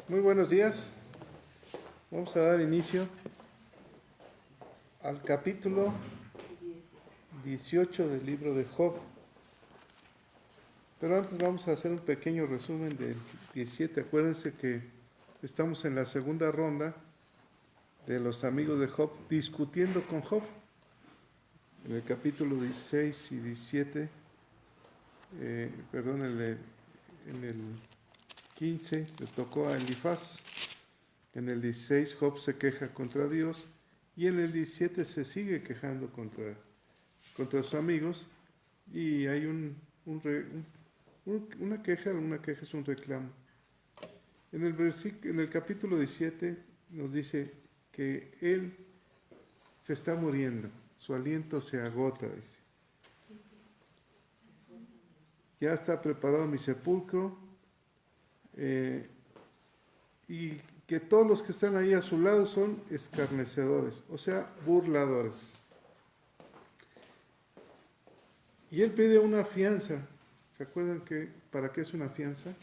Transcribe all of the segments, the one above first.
Muy buenos días. Vamos a dar inicio al capítulo 18 del libro de Job. Pero antes vamos a hacer un pequeño resumen del 17. Acuérdense que estamos en la segunda ronda de los amigos de Job discutiendo con Job. En el capítulo 16 y 17, en el 15 le tocó a Elifaz. En el 16 Job se queja contra Dios y en el 17 se sigue quejando contra sus amigos y hay una queja es un reclamo. En el capítulo 17 nos dice que él se está muriendo, su aliento se agota, dice. Ya está preparado mi sepulcro, y que todos los que están ahí a su lado son escarnecedores, o sea, burladores. Y él pide una fianza. ¿Se acuerdan para qué es una fianza?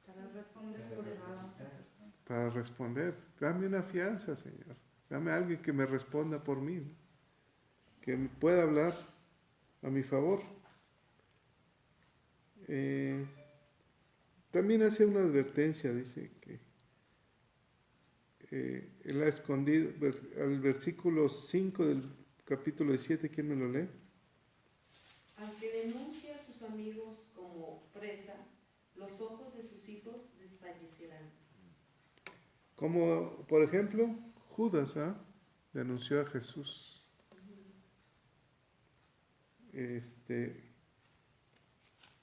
Para responder por demás. Para responder. Dame una fianza, Señor. Dame a alguien que me responda por mí, ¿no? Que me pueda hablar a mi favor. También hace una advertencia, dice que él ha escondido, al versículo 5 del capítulo 17, ¿quién me lo lee? Al que denuncia a sus amigos como presa, los ojos de sus hijos desfallecerán. Como, por ejemplo, Judas denunció a Jesús.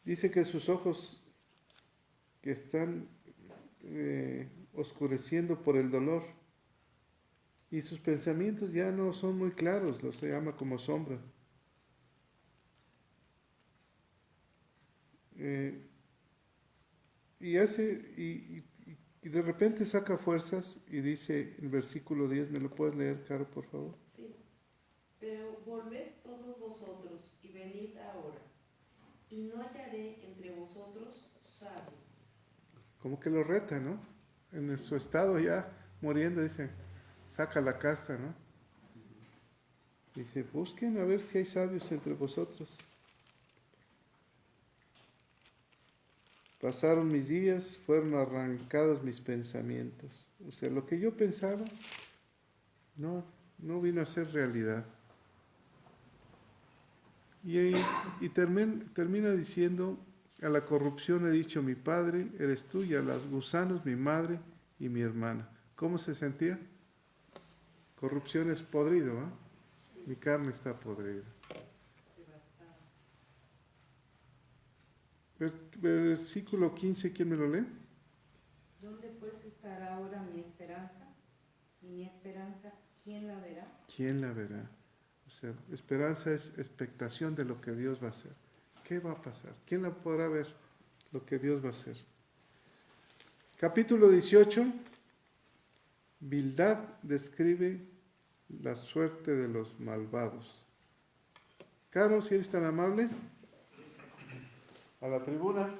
Dice que sus ojos que están oscureciendo por el dolor y sus pensamientos ya no son muy claros, los se llama como sombra. Y de repente saca fuerzas y dice en el versículo 10, ¿me lo puedes leer, Caro, por favor? Sí. Pero volved todos vosotros y venid ahora, y no hallaré entre vosotros sabio. Como que lo reta, ¿no? En su estado ya muriendo, dice, saca la casta, ¿no? Dice, busquen a ver si hay sabios entre vosotros. Pasaron mis días, fueron arrancados mis pensamientos. O sea, lo que yo pensaba no vino a ser realidad. Y termina diciendo, a la corrupción he dicho mi padre, eres tú, y a los gusanos mi madre y mi hermana. ¿Cómo se sentía? Corrupción es podrido, ¿eh? Sí. Mi carne está podrida. Versículo 15, ¿quién me lo lee? ¿Dónde pues estará ahora mi esperanza? Y mi esperanza, ¿quién la verá? ¿Quién la verá? O sea, esperanza es expectación de lo que Dios va a hacer. ¿Qué va a pasar? ¿Quién la podrá ver? Lo que Dios va a hacer. Capítulo 18. Bildad describe la suerte de los malvados. Caro, si eres tan amable, a la tribuna.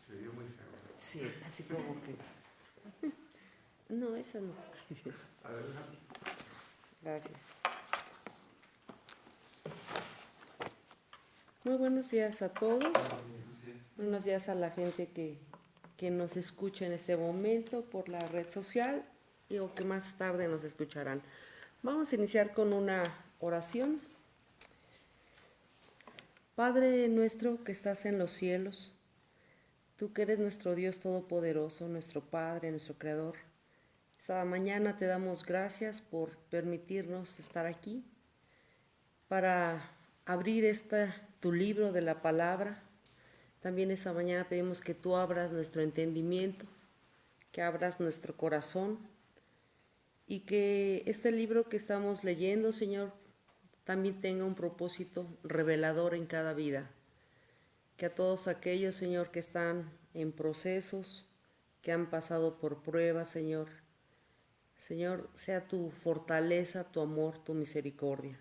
Se vio muy feo. Sí, así como que... No, eso no. Adelante. Gracias. Muy buenos días a todos. Buenos días a la gente que nos escucha en este momento por la red social o que más tarde nos escucharán. Vamos a iniciar con una oración. Padre nuestro que estás en los cielos, tú que eres nuestro Dios todopoderoso, nuestro Padre, nuestro Creador, esta mañana te damos gracias por permitirnos estar aquí para abrir tu libro de la palabra. También esta mañana pedimos que tú abras nuestro entendimiento, que abras nuestro corazón y que este libro que estamos leyendo, Señor, también tenga un propósito revelador en cada vida. Que a todos aquellos, Señor, que están en procesos, que han pasado por pruebas, Señor, sea tu fortaleza, tu amor, tu misericordia.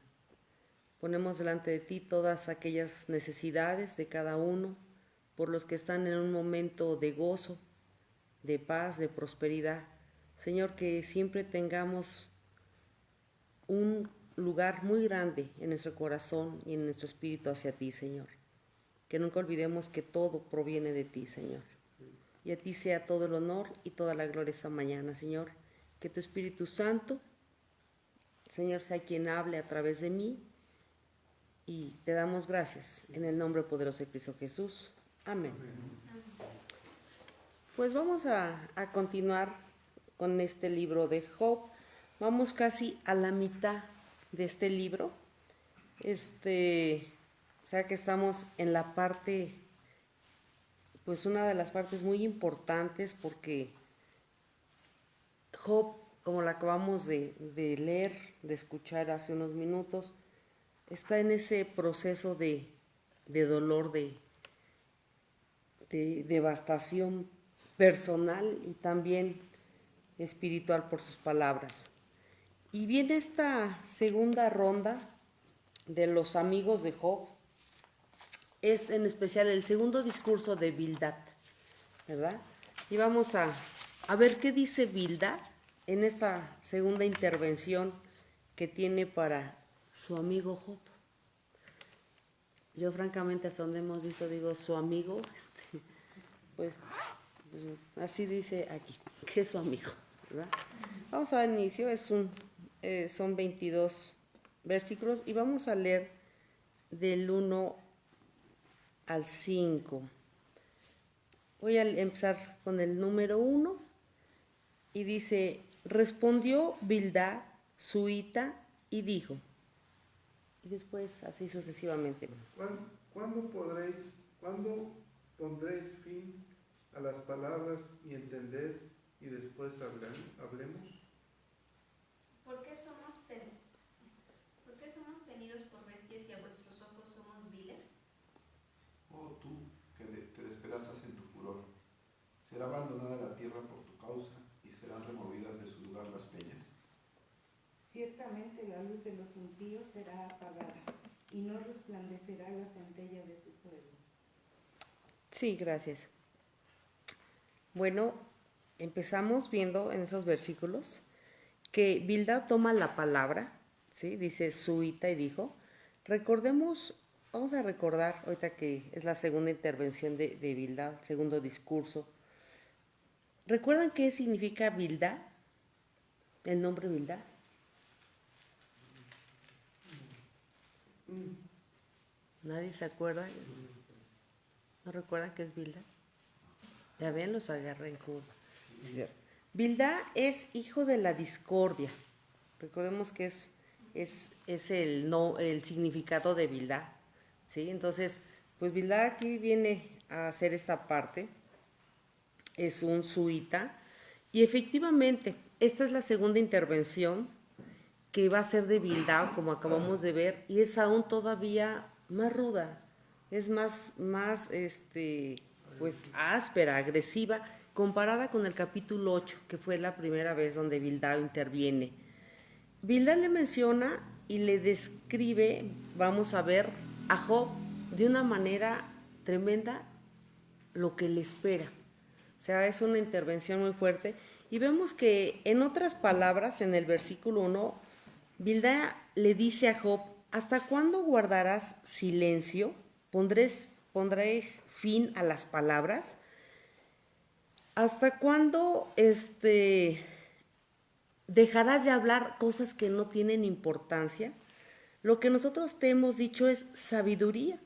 Ponemos delante de ti todas aquellas necesidades de cada uno, por los que están en un momento de gozo, de paz, de prosperidad. Señor, que siempre tengamos un lugar muy grande en nuestro corazón y en nuestro espíritu hacia ti, Señor. Que nunca olvidemos que todo proviene de ti, Señor. Y a ti sea todo el honor y toda la gloria esta mañana, Señor. Que tu Espíritu Santo, Señor, sea quien hable a través de mí. Y te damos gracias en el nombre poderoso de Cristo Jesús. Amén. Pues vamos a continuar con este libro de Job. Vamos casi a la mitad de este libro. O sea que estamos en la parte, pues una de las partes muy importantes, porque Job, como la acabamos de leer, de escuchar hace unos minutos, está en ese proceso de dolor, de devastación personal y también espiritual por sus palabras. Y viene esta segunda ronda de los amigos de Job, es en especial el segundo discurso de Bildad, ¿verdad? Y vamos a ver qué dice Bildad en esta segunda intervención que tiene para su amigo Job. Yo francamente hasta donde hemos visto digo su amigo, pues así dice aquí, que es su amigo, ¿verdad? Vamos a dar inicio, son 22 versículos y vamos a leer del 1 al 5. Voy a empezar con el número 1 y dice, respondió Bildad, suita, y dijo, y después así sucesivamente. ¿Cuándo pondréis fin a las palabras y entender y después hablemos? ¿Por qué somos tenidos por bestias y a vuestros ojos somos viles? Oh tú, que te despedazas en tu furor, será abandonada la tierra por tu causa y serán removidas de su lugar las peñas. Ciertamente la luz de los impíos será apagada y no resplandecerá la centella de su fuego. Sí, gracias. Bueno, empezamos viendo en esos versículos que Bildad toma la palabra, ¿sí? Dice suita y dijo. Vamos a recordar, ahorita que es la segunda intervención de Bildad, segundo discurso. ¿Recuerdan qué significa Bildad? El nombre Bildad. ¿Nadie se acuerda? ¿No recuerdan qué es Bildad? Ya ven, los agarré en curva. Es cierto. Bildad es hijo de la discordia. Recordemos que es el significado de Bildad, ¿sí? Entonces, pues Bildad aquí viene a hacer esta parte. Es un suita. Y efectivamente, esta es la segunda intervención que va a ser de Bildad, como acabamos de ver, y es aún todavía más ruda. Es más pues áspera, agresiva, comparada con el capítulo 8, que fue la primera vez donde Bildad interviene. Bildad le menciona y le describe, vamos a ver, a Job de una manera tremenda lo que le espera. O sea, es una intervención muy fuerte. Y vemos que, en otras palabras, en el versículo 1, Bildad le dice a Job, ¿hasta cuándo guardarás silencio? ¿Pondréis fin a las palabras? ¿Hasta cuándo dejarás de hablar cosas que no tienen importancia? Lo que nosotros te hemos dicho es sabiduría.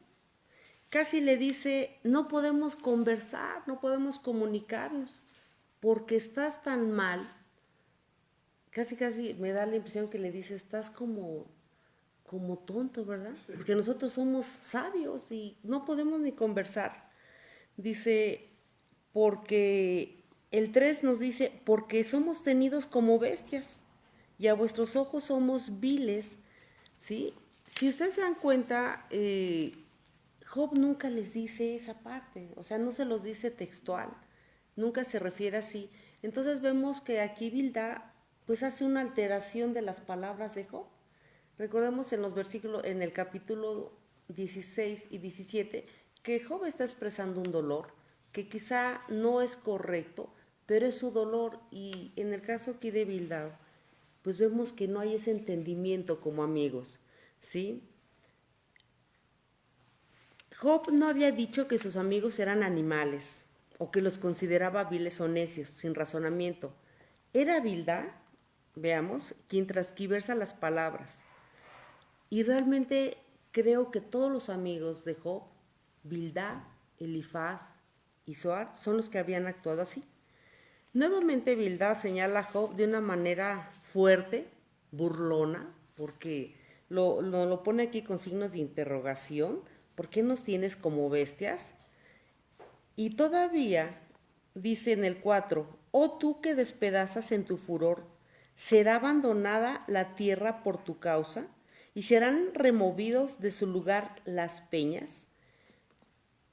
Casi le dice, no podemos conversar, no podemos comunicarnos, porque estás tan mal. Casi me da la impresión que le dice, estás como tonto, ¿verdad? Porque nosotros somos sabios y no podemos ni conversar. Dice, porque el 3 nos dice, porque somos tenidos como bestias y a vuestros ojos somos viles, ¿sí? Si ustedes se dan cuenta, Job nunca les dice esa parte, o sea, no se los dice textual, nunca se refiere así. Entonces vemos que aquí Bildad pues hace una alteración de las palabras de Job. Recordemos en los versículos, en el capítulo 16 y 17, que Job está expresando un dolor que quizá no es correcto, pero es su dolor. Y en el caso aquí de Bildad, pues vemos que no hay ese entendimiento como amigos, ¿sí? Job no había dicho que sus amigos eran animales o que los consideraba viles o necios, sin razonamiento. Era Bildad, veamos, quien transquiversa las palabras. Y realmente creo que todos los amigos de Job, Bildad, Elifaz y Zoar, son los que habían actuado así. Nuevamente Bildad señala a Job de una manera fuerte, burlona, porque lo pone aquí con signos de interrogación. ¿Por qué nos tienes como bestias? Y todavía dice en el 4, oh tú que despedazas en tu furor, ¿será abandonada la tierra por tu causa? ¿Y serán removidos de su lugar las peñas?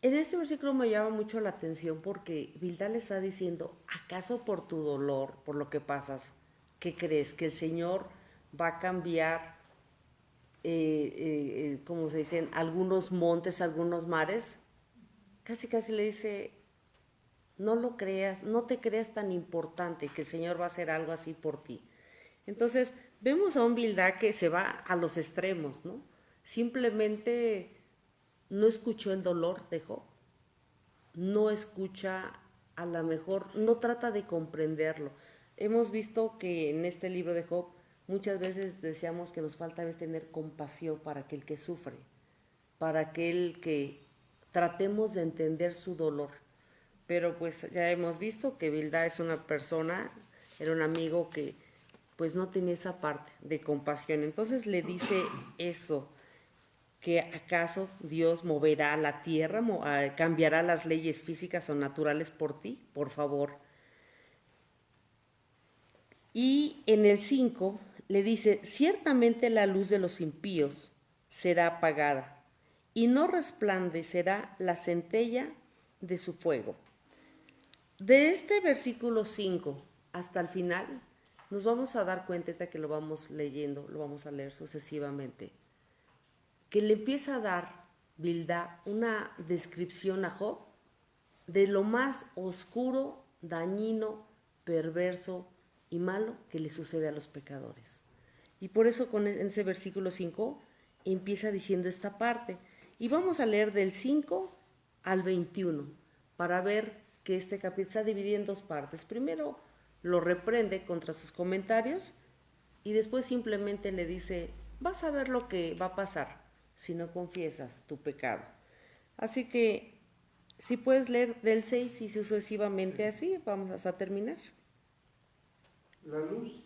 En este versículo me llama mucho la atención porque Bildad le está diciendo, ¿acaso por tu dolor, por lo que pasas, qué crees? ¿Que el Señor va a cambiar, como se dicen, algunos montes, algunos mares? Casi casi le dice, no lo creas, no te creas tan importante que el Señor va a hacer algo así por ti. Entonces, vemos a un Bildad que se va a los extremos, ¿no? Simplemente no escuchó el dolor de Job, no escucha, a lo mejor, no trata de comprenderlo. Hemos visto que en este libro de Job muchas veces decíamos que nos falta a veces tener compasión para aquel que sufre, para aquel que tratemos de entender su dolor. Pero pues ya hemos visto que Bildad es una persona, era un amigo que pues no tenía esa parte de compasión. Entonces le dice eso, que acaso Dios moverá la tierra, cambiará las leyes físicas o naturales por ti, por favor. Y en el 5 le dice, ciertamente la luz de los impíos será apagada y no resplandecerá la centella de su fuego. De este versículo 5 hasta el final, nos vamos a dar cuenta de que lo vamos leyendo, lo vamos a leer sucesivamente, que le empieza a dar Bildad una descripción a Job de lo más oscuro, dañino, perverso y malo que le sucede a los pecadores. Y por eso en ese versículo 5 empieza diciendo esta parte. Y vamos a leer del 5 al 21 para ver que este capítulo está dividido en dos partes. Primero lo reprende contra sus comentarios y después simplemente le dice, vas a ver lo que va a pasar si no confiesas tu pecado. Así que si puedes leer del 6 y sucesivamente así, vamos hasta terminar. La luz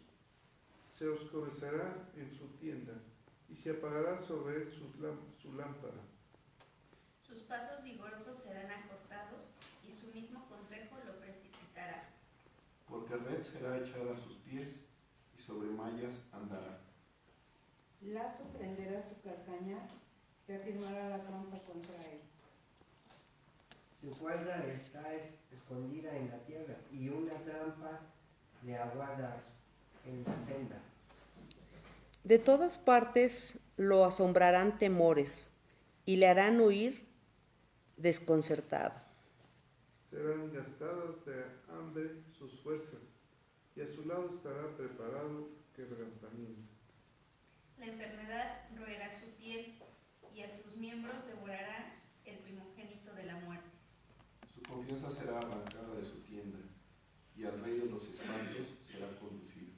se oscurecerá en su tienda y se apagará sobre él su lámpara. Sus pasos vigorosos serán acortados y su mismo consejo lo precipitará. Porque red será echada a sus pies y sobre mallas andará. Lazo prenderá su calcañar, se afirmará la trampa contra él. Su cuerda está escondida en la tierra y una trampa le aguarda en la senda. De todas partes lo asombrarán temores y le harán huir desconcertado. Serán gastadas de hambre sus fuerzas, y a su lado estará preparado quebrantamiento. La enfermedad roerá su piel y a sus miembros devorará el primogénito de la muerte. Su confianza será arrancada de su tienda, y al rey de los espantos será conducido.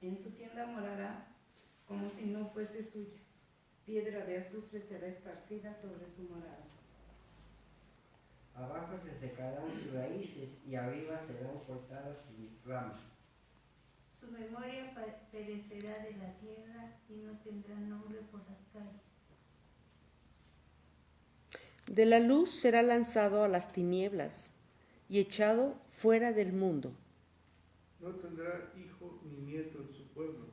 En su tienda morará como si no fuese suya. Piedra de azufre será esparcida sobre su morada. Abajo se secarán sus raíces y arriba serán cortadas sus ramas. Su memoria perecerá de la tierra y no tendrá nombre por las calles. De la luz será lanzado a las tinieblas y echado fuera del mundo. No tendrá hijo ni nieto en su pueblo,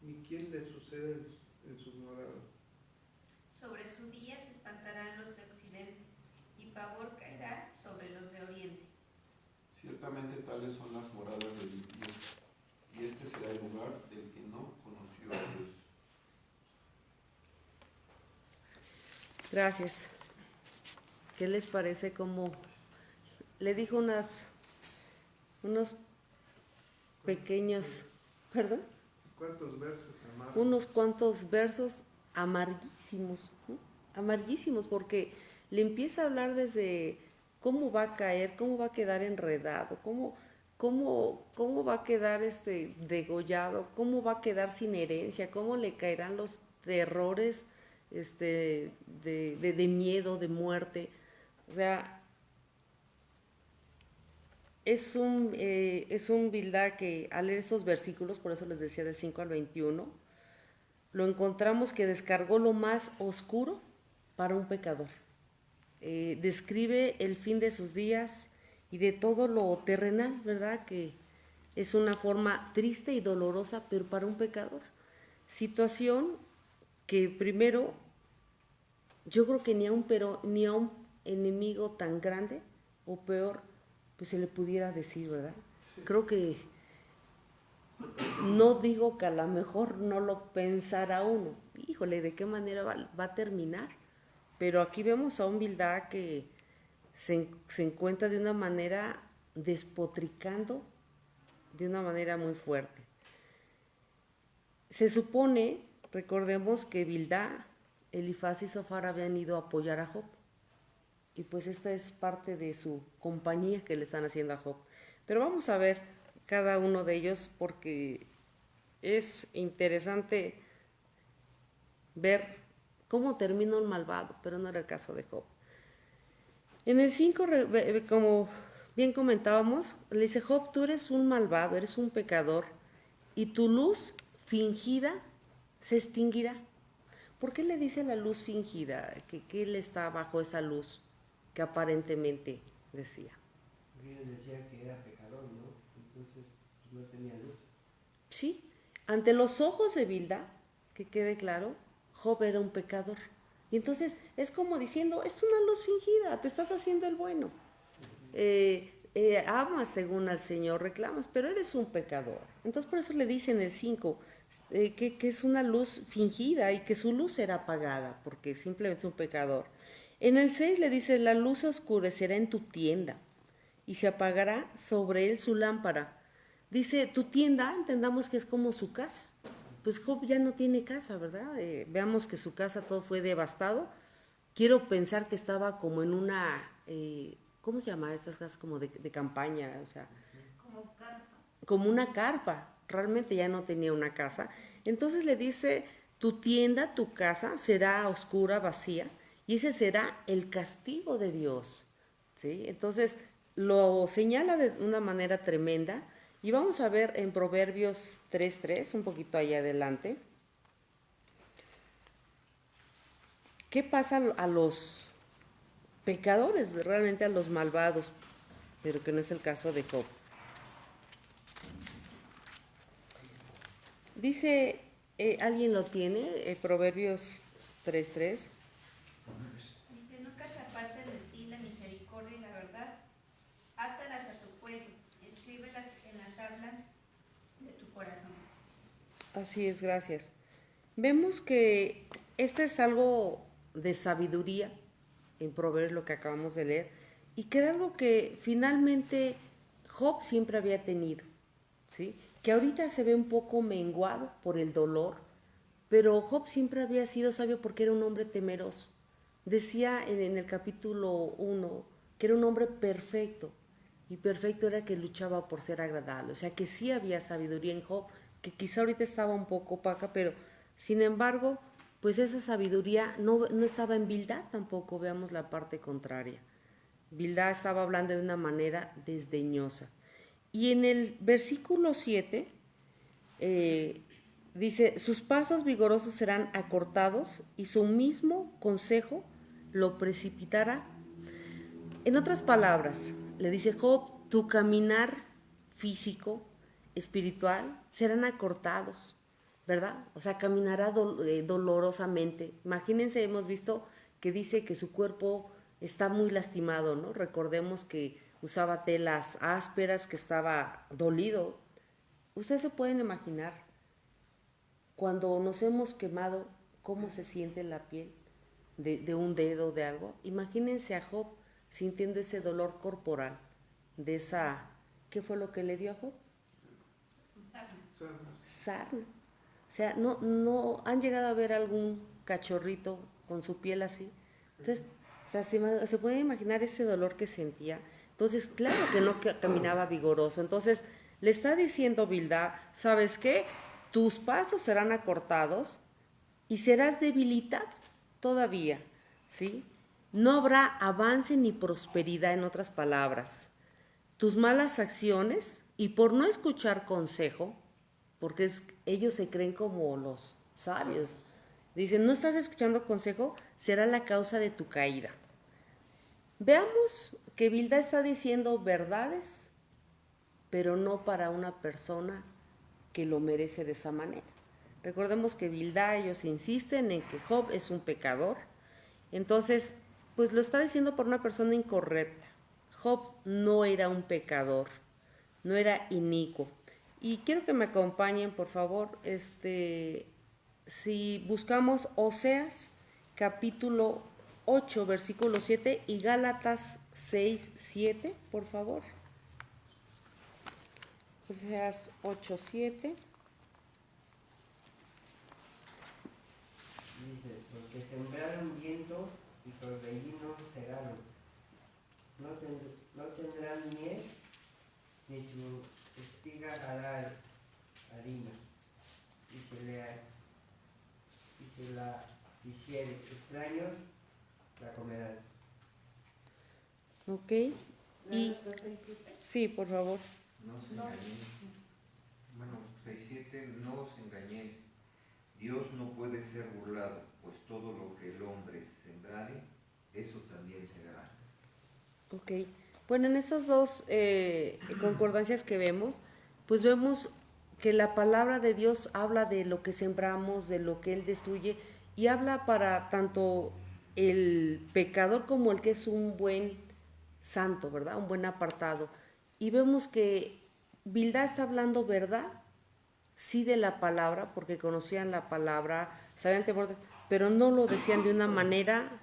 ni quien le suceda en sus moradas. Sobre su día se espantarán los de occidente y pavor caerá sobre los de oriente. Ciertamente tales son las moradas del impío, y este será el lugar del que no conoció a Dios. Gracias. ¿Qué les parece? Como le dijo unos pequeños, ¿perdón? ¿Cuántos versos amargos? Unos cuantos versos amarguísimos, ¿no? Amarguísimos, porque le empieza a hablar desde cómo va a caer, cómo va a quedar enredado, cómo va a quedar degollado, cómo va a quedar sin herencia, cómo le caerán los terrores de miedo, de muerte. O sea, es un Bildad que al leer estos versículos, por eso les decía del 5 al 21, lo encontramos que descargó lo más oscuro para un pecador. Describe el fin de sus días y de todo lo terrenal, ¿verdad? Que es una forma triste y dolorosa, pero para un pecador. Situación que primero, yo creo que ni a un enemigo tan grande o peor, pues se le pudiera decir, ¿verdad? Creo que no digo que a lo mejor no lo pensara uno. Híjole, ¿de qué manera va a terminar? Pero aquí vemos a un Bildad que se encuentra de una manera despotricando, de una manera muy fuerte. Se supone, recordemos que Bildad, Elifaz y Zofar habían ido a apoyar a Job. Y pues esta es parte de su compañía que le están haciendo a Job. Pero vamos a ver cada uno de ellos porque es interesante ver cómo termina un malvado, pero no era el caso de Job. En el 5, como bien comentábamos, le dice: Job, tú eres un malvado, eres un pecador, y tu luz fingida se extinguirá. ¿Por qué le dice la luz fingida? ¿Que él está bajo esa luz que aparentemente decía? Porque él decía que era pecador, ¿no? Entonces no tenía luz. Sí, ante los ojos de Bildad, que quede claro, Job era un pecador. Y entonces es como diciendo, es una luz fingida, te estás haciendo el bueno. Amas según al Señor, reclamas, pero eres un pecador. Entonces por eso le dice en el 5 que es una luz fingida y que su luz será apagada, porque simplemente es un pecador. En el 6 le dice: la luz oscurecerá en tu tienda y se apagará sobre él su lámpara. Dice, tu tienda, entendamos que es como su casa. Pues Job ya no tiene casa, ¿verdad? Veamos que su casa todo fue devastado. Quiero pensar que estaba como en una, ¿cómo se llama estas casas? Como de campaña, o sea, Como carpa. como una carpa. Realmente ya no tenía una casa. Entonces le dice, tu tienda, tu casa será oscura, vacía, y ese será el castigo de Dios, ¿sí? Entonces lo señala de una manera tremenda. Y vamos a ver en Proverbios 3:3, un poquito ahí adelante, qué pasa a los pecadores, realmente a los malvados, pero que no es el caso de Job. Dice, ¿alguien lo tiene? Proverbios 3:3. Dice, nunca se aparten de ti la misericordia y la verdad. Átalas a tu cuello, escríbelas en la tabla de tu corazón. Así es, gracias. Vemos que este es algo de sabiduría en Proverbios, lo que acabamos de leer, y que era algo que finalmente Job siempre había tenido, ¿sí? Que ahorita se ve un poco menguado por el dolor, pero Job siempre había sido sabio porque era un hombre temeroso. Decía en el capítulo 1 que era un hombre perfecto, y perfecto era que luchaba por ser agradable. O sea que sí había sabiduría en Job, que quizá ahorita estaba un poco opaca, pero sin embargo, pues esa sabiduría no estaba en Bildad tampoco. Veamos la parte contraria. Bildad estaba hablando de una manera desdeñosa. Y en el versículo 7 dice, sus pasos vigorosos serán acortados y su mismo consejo lo precipitará. En otras palabras, le dice Job, tu caminar físico, espiritual, serán acortados, ¿verdad? O sea, caminará dolorosamente. Imagínense, hemos visto que dice que su cuerpo está muy lastimado, ¿no? Recordemos que usaba telas ásperas, que estaba dolido. Ustedes se pueden imaginar cuando nos hemos quemado, cómo se siente la piel. de un dedo, de algo. Imagínense a Job sintiendo ese dolor corporal, de esa... ¿Qué fue lo que le dio a Job? Sarna. O sea, no han llegado a ver algún cachorrito con su piel así. Entonces, o sea, se puede imaginar ese dolor que sentía. Entonces, claro que no caminaba vigoroso. Entonces, le está diciendo Bildad, ¿sabes qué? Tus pasos serán acortados y serás debilitado todavía, ¿sí? No habrá avance ni prosperidad, en otras palabras. Tus malas acciones, y por no escuchar consejo, porque ellos se creen como los sabios, dicen, no estás escuchando consejo, será la causa de tu caída. Veamos que Bildad está diciendo verdades, pero no para una persona que lo merece de esa manera. Recordemos que Bildad, ellos insisten en que Job es un pecador, entonces, pues lo está diciendo por una persona incorrecta. Job no era un pecador, no era inicuo. Y quiero que me acompañen, por favor, si buscamos Oseas, capítulo 8, versículo 7 y Gálatas 6, 7, por favor. Oseas 8, 7. Dice, porque sembraron viento y torbellinos cegaron. No tendrán miel, ni su espiga hará harina, y se la hiciere extraños, la comerán. Ok. Y, sí, por favor. No os engañéis. Bueno, 6:7, no os engañéis. Dios no puede ser burlado, pues todo lo que el hombre sembrare, eso también segará. Ok. Bueno, en esas dos concordancias que vemos, pues vemos que la palabra de Dios habla de lo que sembramos, de lo que Él destruye, y habla para tanto el pecador como el que es un buen santo, ¿verdad? Un buen apartado. Y vemos que Bildad está hablando verdad, sí, de la palabra, porque conocían la palabra, sabían el temor, pero no lo decían de una manera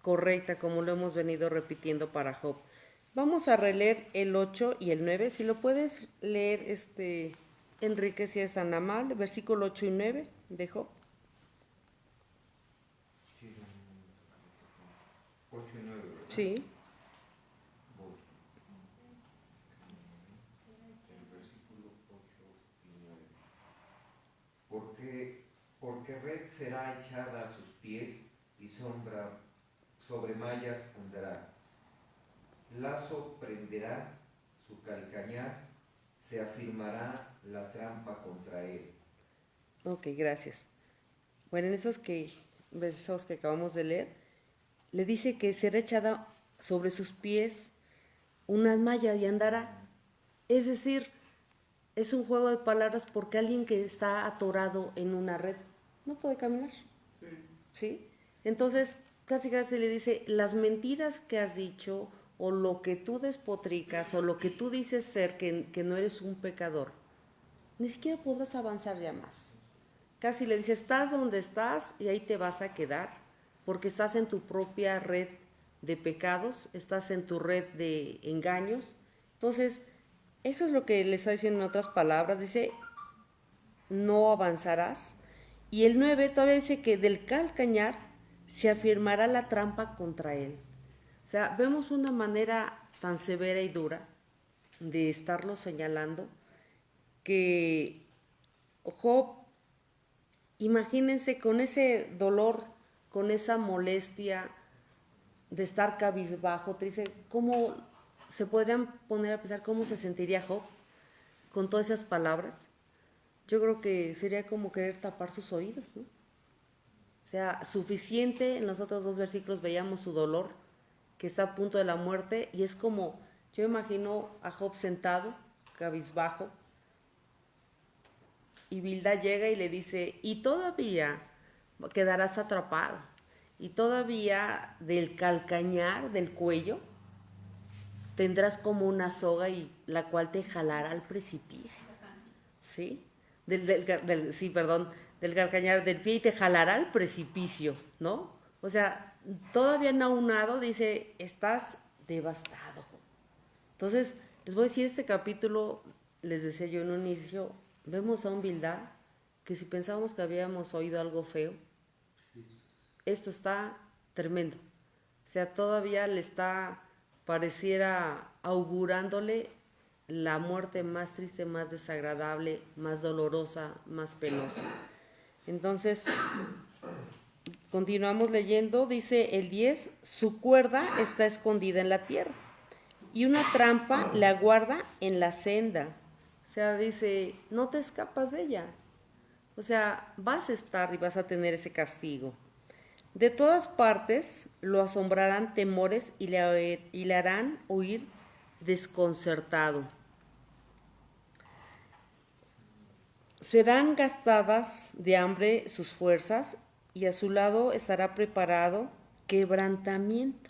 correcta, como lo hemos venido repitiendo para Job. Vamos a releer el 8 y el 9. Si lo puedes leer, Enrique, si es tan amable, versículo 8 y 9 de Job. 8 y 9, ¿verdad? Sí. Voy. El versículo 8 y 9. Porque red será echada a sus pies y sombra sobre mallas andará. Lazo prenderá su calcañar, se afirmará la trampa contra él. Ok, gracias. Bueno, en esos versos que acabamos de leer, le dice que será echada sobre sus pies una malla y andará. Es decir, es un juego de palabras porque alguien que está atorado en una red no puede caminar. ¿Sí? Entonces, casi le dice, las mentiras que has dicho, o lo que tú despotricas, o lo que tú dices ser, que no eres un pecador, ni siquiera podrás avanzar ya más. Casi le dice, estás donde estás y ahí te vas a quedar, porque estás en tu propia red de pecados, estás en tu red de engaños. Entonces, eso es lo que le está diciendo en otras palabras. Dice, no avanzarás. Y el 9 todavía dice que del calcañar se afirmará la trampa contra él. O sea, vemos una manera tan severa y dura de estarlo señalando que Job, imagínense con ese dolor, con esa molestia de estar cabizbajo, triste, ¿cómo se podrían poner a pensar cómo se sentiría Job con todas esas palabras? Yo creo que sería como querer tapar sus oídos, ¿no? O sea, suficiente, en los otros dos versículos veíamos su dolor, que está a punto de la muerte, y es como, yo imagino a Job sentado, cabizbajo, y Bildad llega y le dice, y todavía quedarás atrapado, y todavía del calcañar del cuello tendrás como una soga y la cual te jalará al precipicio, ¿sí? Del calcañar del pie y te jalará al precipicio, ¿no? O sea, todavía no aunado, dice, estás devastado. Entonces, les voy a decir, este capítulo, les decía yo en un inicio, vemos a un Bildad que si pensábamos que habíamos oído algo feo, esto está tremendo. O sea, todavía le está, pareciera augurándole la muerte más triste, más desagradable, más dolorosa, más penosa. Entonces, continuamos leyendo, dice el 10, su cuerda está escondida en la tierra y una trampa la guarda en la senda. O sea, dice, no te escapas de ella. O sea, vas a estar y vas a tener ese castigo. De todas partes lo asombrarán temores y le harán huir desconcertado. Serán gastadas de hambre sus fuerzas y a su lado estará preparado quebrantamiento.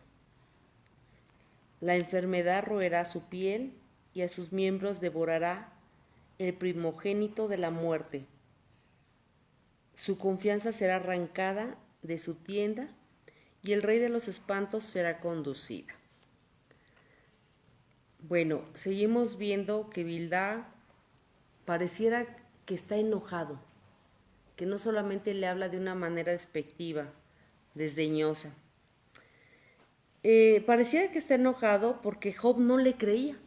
La enfermedad roerá su piel y a sus miembros devorará el primogénito de la muerte. Su confianza será arrancada de su tienda y el rey de los espantos será conducida. Bueno, seguimos viendo que Bildad pareciera que está enojado, que no solamente le habla de una manera despectiva, desdeñosa. Pareciera que está enojado porque Job no le creía.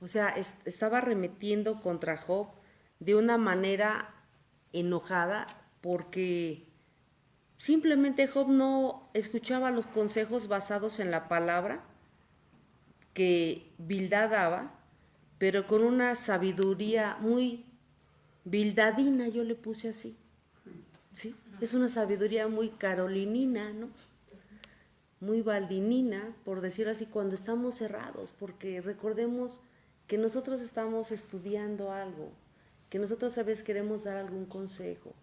O sea, estaba arremetiendo contra Job de una manera enojada porque simplemente Job no escuchaba los consejos basados en la palabra que Bildad daba, pero con una sabiduría muy bildadina, yo le puse así. ¿Sí? Es una sabiduría muy carolinina, ¿no? Muy baldinina, por decirlo así, cuando estamos cerrados, porque recordemos que nosotros estamos estudiando algo, que nosotros a veces queremos dar algún consejo,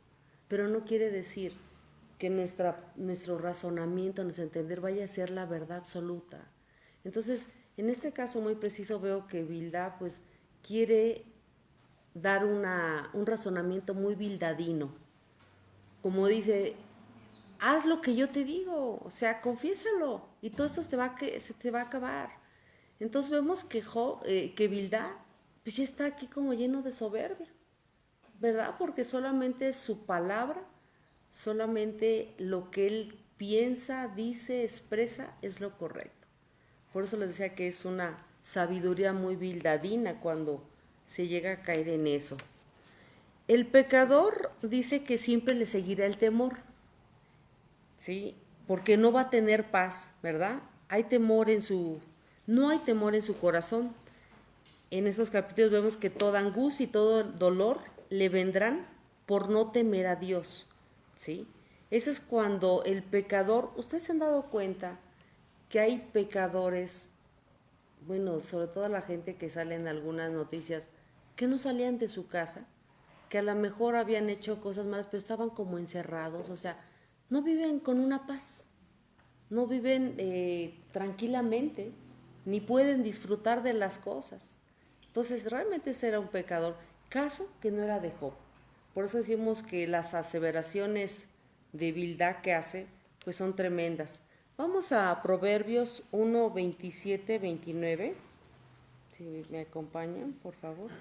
pero no quiere decir que nuestro razonamiento, nuestro entender vaya a ser la verdad absoluta. Entonces, en este caso muy preciso veo que Bildad pues quiere dar un razonamiento muy bildadino, como dice, haz lo que yo te digo, o sea, confiésalo y todo esto se te va a acabar. Entonces vemos que Bildad pues ya está aquí como lleno de soberbia, ¿verdad? Porque solamente su palabra, solamente lo que él piensa, dice, expresa es lo correcto. Por eso les decía que es una sabiduría muy bildadina cuando se llega a caer en eso. El pecador dice que siempre le seguirá el temor, ¿sí? Porque no va a tener paz, ¿verdad? No hay temor en su corazón. En esos capítulos vemos que toda angustia y todo dolor le vendrán por no temer a Dios, ¿sí? Eso es cuando el pecador, ustedes se han dado cuenta que hay pecadores, bueno, sobre todo la gente que sale en algunas noticias, que no salían de su casa, que a lo mejor habían hecho cosas malas, pero estaban como encerrados, o sea, no viven con una paz, no viven tranquilamente, ni pueden disfrutar de las cosas. Entonces, realmente ese era un pecador, caso que no era de Job. Por eso decimos que las aseveraciones de Bildad que hace, pues son tremendas. Vamos a Proverbios 1, 27, 29. Si me acompañan, por favor.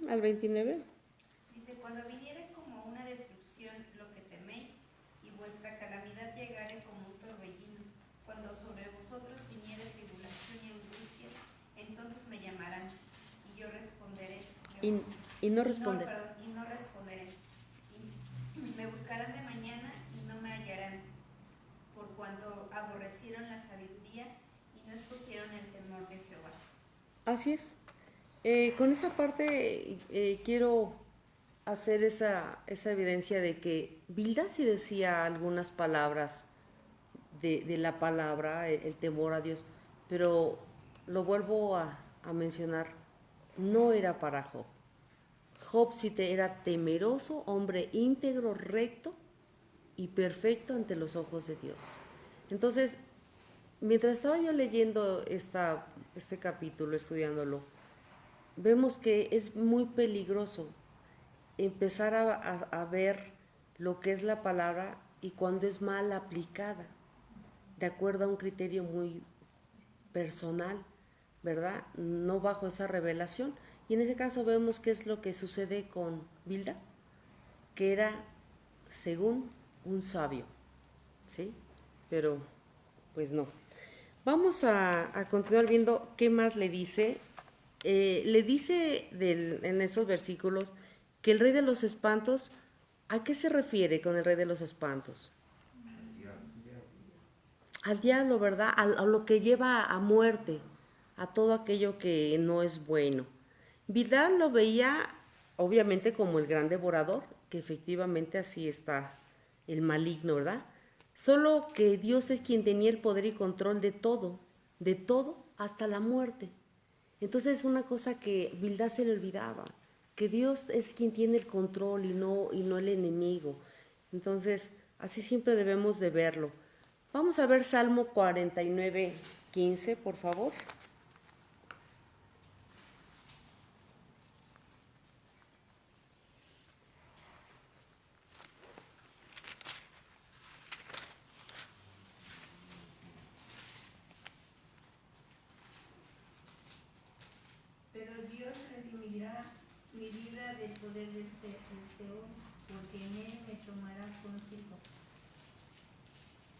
Al 29. Dice, cuando viniere como una destrucción lo que teméis, y vuestra calamidad llegare como un torbellino, cuando sobre vosotros viniere tribulación y angustia, entonces me llamarán, y yo responderé. Y no responderé. Y no responderé. Y me buscarán de mañana y no me hallarán, por cuanto aborrecieron la sabiduría y no escogieron el temor de Jehová. Así es. Con esa parte quiero hacer esa evidencia de que Bildad sí decía algunas palabras de la palabra, el temor a Dios, pero lo vuelvo a mencionar, no era para Job. Job sí era temeroso, hombre íntegro, recto y perfecto ante los ojos de Dios. Entonces, mientras estaba yo leyendo este capítulo, estudiándolo, vemos que es muy peligroso empezar a ver lo que es la palabra y cuando es mal aplicada, de acuerdo a un criterio muy personal, ¿verdad? No bajo esa revelación. Y en ese caso vemos qué es lo que sucede con Bilda, que era según un sabio, ¿sí? Pero pues no. Vamos a continuar viendo qué más le dice. Le dice en estos versículos que el rey de los espantos, ¿a qué se refiere con el rey de los espantos? Al diablo, ¿verdad? A lo que lleva a muerte, a todo aquello que no es bueno. Vidal lo veía obviamente como el gran devorador, que efectivamente así está el maligno, ¿verdad? Solo que Dios es quien tenía el poder y control de todo hasta la muerte. Entonces es una cosa que Bildad se le olvidaba, que Dios es quien tiene el control y no el enemigo. Entonces así siempre debemos de verlo. Vamos a ver Salmo 49:15, por favor. Pero Dios redimirá mi vida del poder del Seol, porque en él me tomará consigo.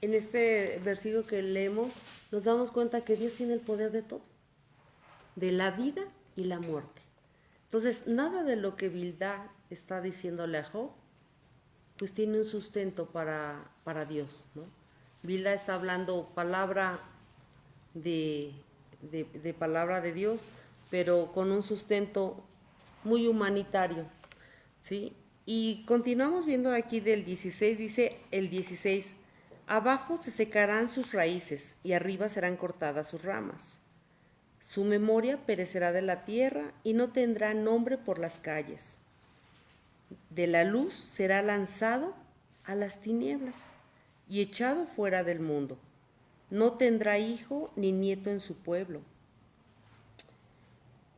En este versículo que leemos nos damos cuenta que Dios tiene el poder de todo, de la vida y la muerte. Entonces, nada de lo que Bildad está diciéndole a Job, pues tiene un sustento para Dios, ¿no? Bildad está hablando palabra de palabra de Dios, pero con un sustento muy humanitario, ¿sí? Y continuamos viendo aquí del 16, dice el 16, abajo se secarán sus raíces y arriba serán cortadas sus ramas. Su memoria perecerá de la tierra y no tendrá nombre por las calles. De la luz será lanzado a las tinieblas y echado fuera del mundo. No tendrá hijo ni nieto en su pueblo,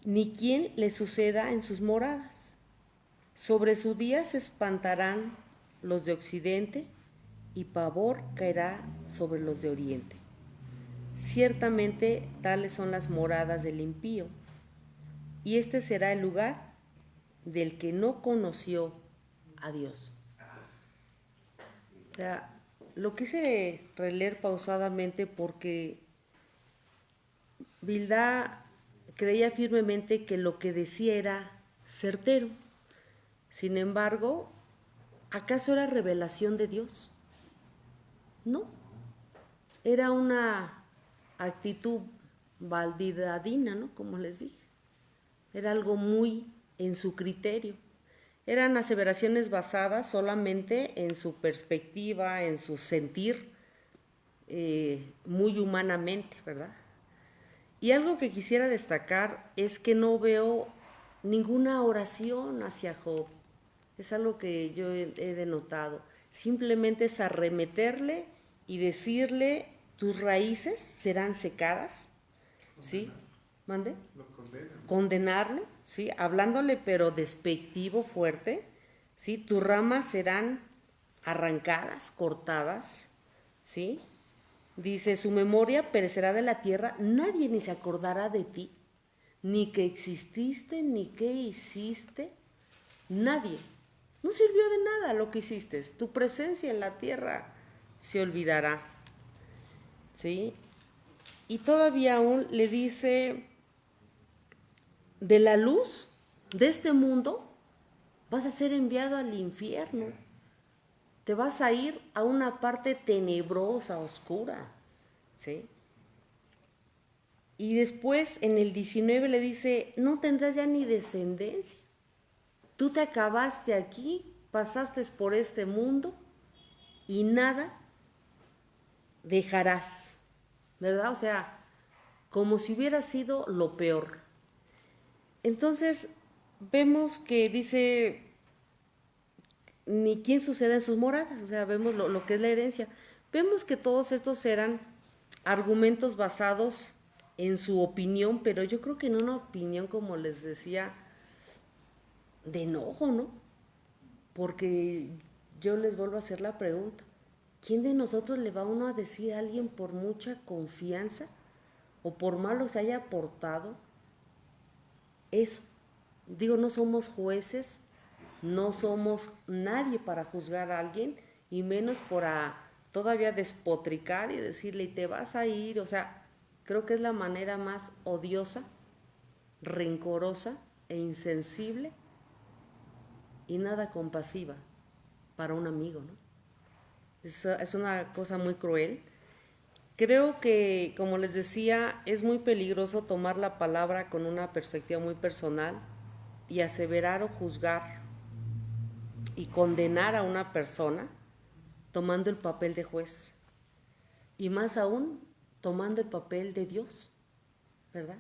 ni quien le suceda en sus moradas. Sobre su día se espantarán los de occidente y pavor caerá sobre los de oriente. Ciertamente tales son las moradas del impío, y este será el lugar del que no conoció a Dios. O sea, lo quise releer pausadamente porque Bildad creía firmemente que lo que decía era certero. Sin embargo, ¿acaso era revelación de Dios? No, era una actitud baldadina, ¿no? Como les dije. Era algo muy en su criterio. Eran aseveraciones basadas solamente en su perspectiva, en su sentir, muy humanamente, ¿verdad? Y algo que quisiera destacar es que no veo ninguna oración hacia Job. Es algo que yo he denotado. Simplemente es arremeterle y decirle, tus raíces serán secadas, ¿sí? ¿Mande? Lo condena. Condenarlo, ¿sí? Hablándole pero despectivo, fuerte, ¿sí? Tus ramas serán arrancadas, cortadas, ¿sí? Dice, su memoria perecerá de la tierra, nadie ni se acordará de ti, ni que exististe, ni que hiciste, nadie. No sirvió de nada lo que hiciste, tu presencia en la tierra se olvidará, ¿sí? Y todavía aún le dice, de la luz de este mundo vas a ser enviado al infierno. Te vas a ir a una parte tenebrosa, oscura, ¿sí? Y después en el 19 le dice, no tendrás ya ni descendencia. Tú te acabaste aquí, pasaste por este mundo y nada dejarás, ¿verdad? O sea, como si hubiera sido lo peor. Entonces, vemos que dice, ni quién suceda en sus moradas, o sea, vemos lo que es la herencia. Vemos que todos estos eran argumentos basados en su opinión, pero yo creo que en una opinión, como les decía, de enojo, ¿no? Porque yo les vuelvo a hacer la pregunta, ¿quién de nosotros le va uno a decir a alguien por mucha confianza o por malo se haya portado eso? Digo, no somos jueces, no somos nadie para juzgar a alguien y menos para todavía despotricar y decirle, te vas a ir. O sea, creo que es la manera más odiosa, rencorosa e insensible y nada compasiva para un amigo, ¿no? Es una cosa muy cruel. Creo que, como les decía, es muy peligroso tomar la palabra con una perspectiva muy personal y aseverar o juzgar y condenar a una persona tomando el papel de juez y más aún tomando el papel de Dios, ¿verdad?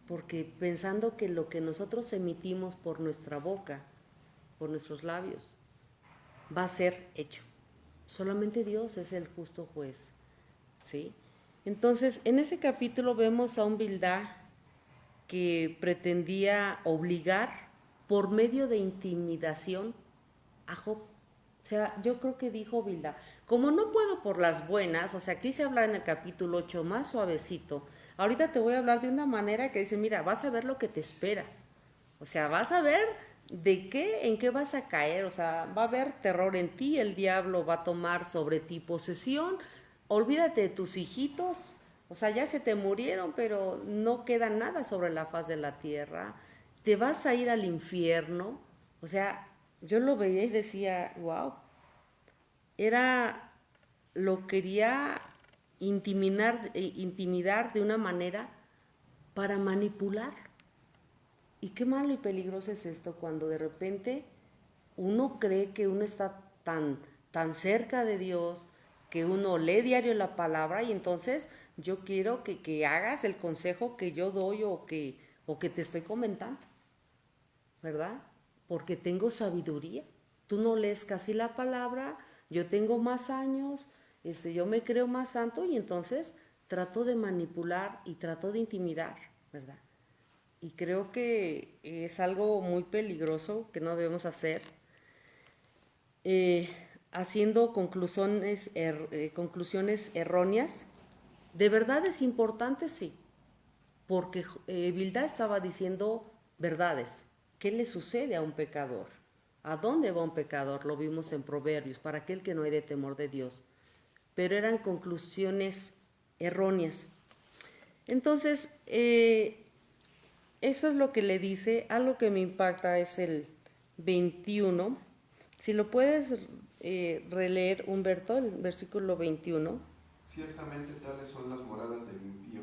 Porque pensando que lo que nosotros emitimos por nuestra boca, por nuestros labios, va a ser hecho. Solamente Dios es el justo juez, ¿sí? Entonces, en ese capítulo vemos a un Bildad que pretendía obligar por medio de intimidación a Job. O sea, yo creo que dijo Bildad, como no puedo por las buenas, o sea, quise hablar en el capítulo 8 más suavecito, ahorita te voy a hablar de una manera que dice, mira, vas a ver lo que te espera. O sea, vas a ver en qué vas a caer, o sea, va a haber terror en ti, el diablo va a tomar sobre ti posesión, olvídate de tus hijitos, o sea, ya se te murieron, pero no queda nada sobre la faz de la tierra, te vas a ir al infierno. O sea, yo lo veía y decía, wow, lo quería intimidar de una manera para manipular. Y qué malo y peligroso es esto cuando de repente uno cree que uno está tan cerca de Dios, que uno lee diario la palabra y entonces yo quiero que hagas el consejo que yo doy o que te estoy comentando, ¿verdad? Porque tengo sabiduría. Tú no lees casi la palabra, yo tengo más años, yo me creo más santo y entonces trato de manipular y trato de intimidar, ¿verdad? Y creo que es algo muy peligroso que no debemos hacer, haciendo conclusiones erróneas. De verdad es importante, sí, porque Bildad estaba diciendo verdades. ¿Qué le sucede a un pecador? ¿A dónde va un pecador? Lo vimos en Proverbios, para aquel que no hay de temor de Dios. Pero eran conclusiones erróneas. Entonces, eso es lo que le dice. Algo que me impacta es el 21. Si lo puedes releer, Humberto, el versículo 21. Ciertamente tales son las moradas del impío,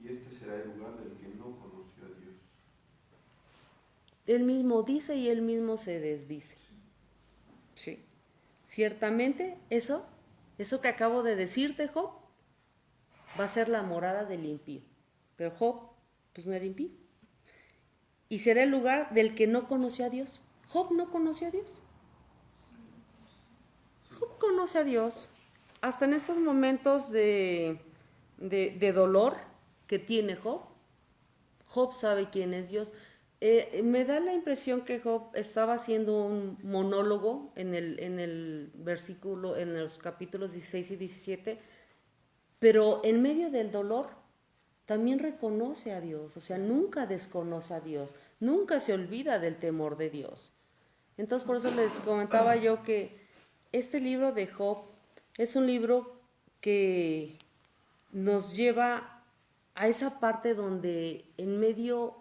y este será el lugar del que no conoció a Dios. Él mismo dice y él mismo se desdice. Sí. Ciertamente eso que acabo de decirte, Job, va a ser la morada del impío. Pero Job, pues no era impío. Y será el lugar del que no conoció a Dios. Job no conoció a Dios. Job conoce a Dios. Hasta en estos momentos de dolor que tiene Job, Job sabe quién es Dios. Me da la impresión que Job estaba haciendo un monólogo en el versículo, en los capítulos 16 y 17, pero en medio del dolor también reconoce a Dios, o sea, nunca desconoce a Dios, nunca se olvida del temor de Dios. Entonces, por eso les comentaba yo que este libro de Job es un libro que nos lleva a esa parte donde en medio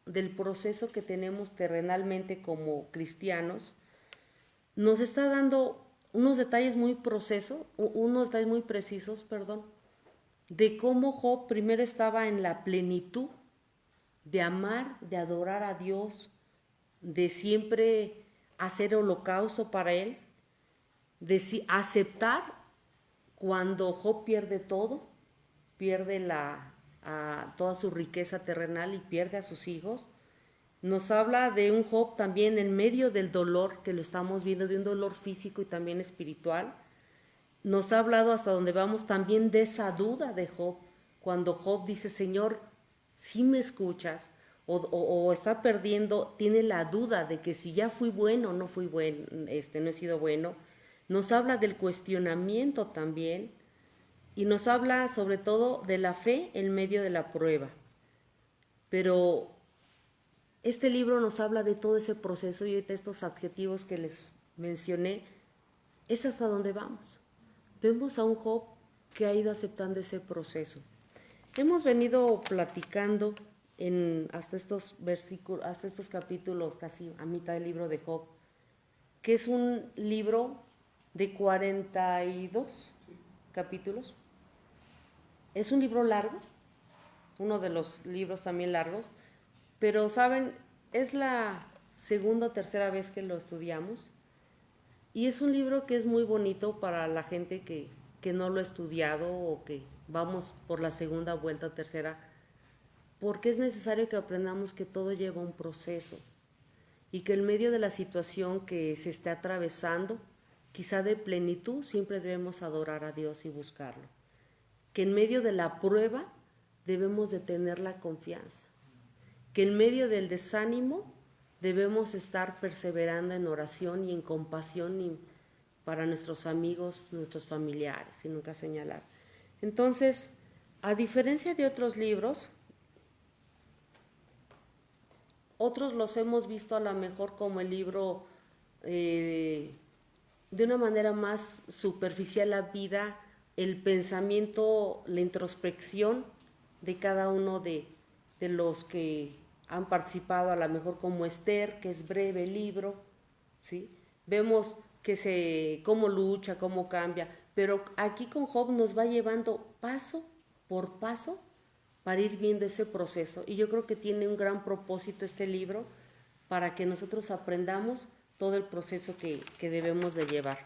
del proceso que tenemos terrenalmente como cristianos, nos está dando unos detalles muy precisos, de cómo Job primero estaba en la plenitud de amar, de adorar a Dios, de siempre hacer holocausto para Él, de aceptar cuando Job pierde todo, pierde toda su riqueza terrenal y pierde a sus hijos. Nos habla de un Job también en medio del dolor, que lo estamos viendo, de un dolor físico y también espiritual. Nos ha hablado hasta donde vamos también de esa duda de Job, cuando Job dice, Señor, si me escuchas, o está perdiendo, tiene la duda de que si ya fui bueno o no fui bueno, no he sido bueno. Nos habla del cuestionamiento también y nos habla sobre todo de la fe en medio de la prueba. Pero este libro nos habla de todo ese proceso y de estos adjetivos que les mencioné, es hasta donde vamos. Vemos a un Job que ha ido aceptando ese proceso. Hemos venido platicando hasta estos versículos, hasta estos capítulos, casi a mitad del libro de Job, que es un libro de 42 capítulos. Es un libro largo, uno de los libros también largos, pero saben, es la segunda o tercera vez que lo estudiamos y es un libro que es muy bonito para la gente que no lo ha estudiado o que vamos por la segunda vuelta o tercera, porque es necesario que aprendamos que todo lleva un proceso y que en medio de la situación que se esté atravesando, quizá de plenitud, siempre debemos adorar a Dios y buscarlo. Que en medio de la prueba debemos de tener la confianza. Que en medio del desánimo debemos estar perseverando en oración y en compasión para nuestros amigos, nuestros familiares, y nunca señalar. Entonces, a diferencia de otros libros, otros los hemos visto a lo mejor como el libro de una manera más superficial, la vida, el pensamiento, la introspección de cada uno de los que han participado, a lo mejor como Esther, que es breve el libro, ¿sí? Vemos cómo lucha, cómo cambia, pero aquí con Job nos va llevando paso por paso para ir viendo ese proceso. Y yo creo que tiene un gran propósito este libro para que nosotros aprendamos todo el proceso que debemos de llevar,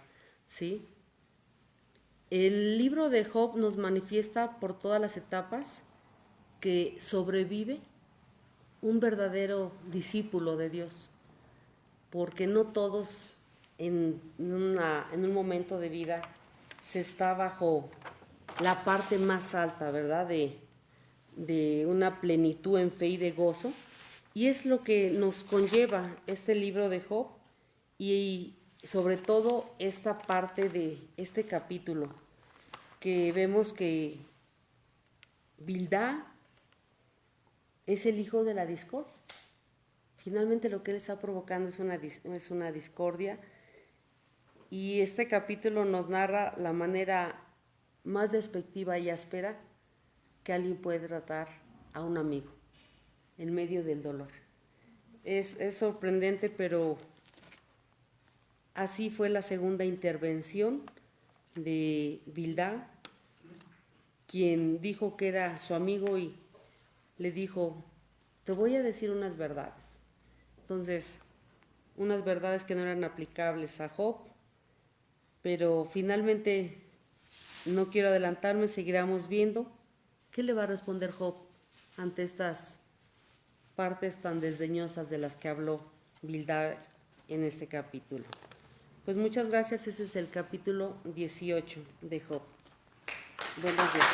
¿sí? El libro de Job nos manifiesta por todas las etapas que sobrevive un verdadero discípulo de Dios, porque no todos en un momento de vida se está bajo la parte más alta, ¿verdad?, de una plenitud en fe y de gozo, y es lo que nos conlleva este libro de Job y sobre todo esta parte de este capítulo, que vemos que Bildad es el hijo de la discordia. Finalmente lo que él está provocando es una discordia, y este capítulo nos narra la manera más despectiva y áspera que alguien puede tratar a un amigo en medio del dolor. Es sorprendente, pero así fue la segunda intervención de Bildad, quien dijo que era su amigo y le dijo, te voy a decir unas verdades. Entonces, unas verdades que no eran aplicables a Job, pero finalmente, no quiero adelantarme, seguiremos viendo qué le va a responder Job ante estas partes tan desdeñosas de las que habló Bildad en este capítulo. Pues muchas gracias, ese es el capítulo 18 de Job. Buenos días.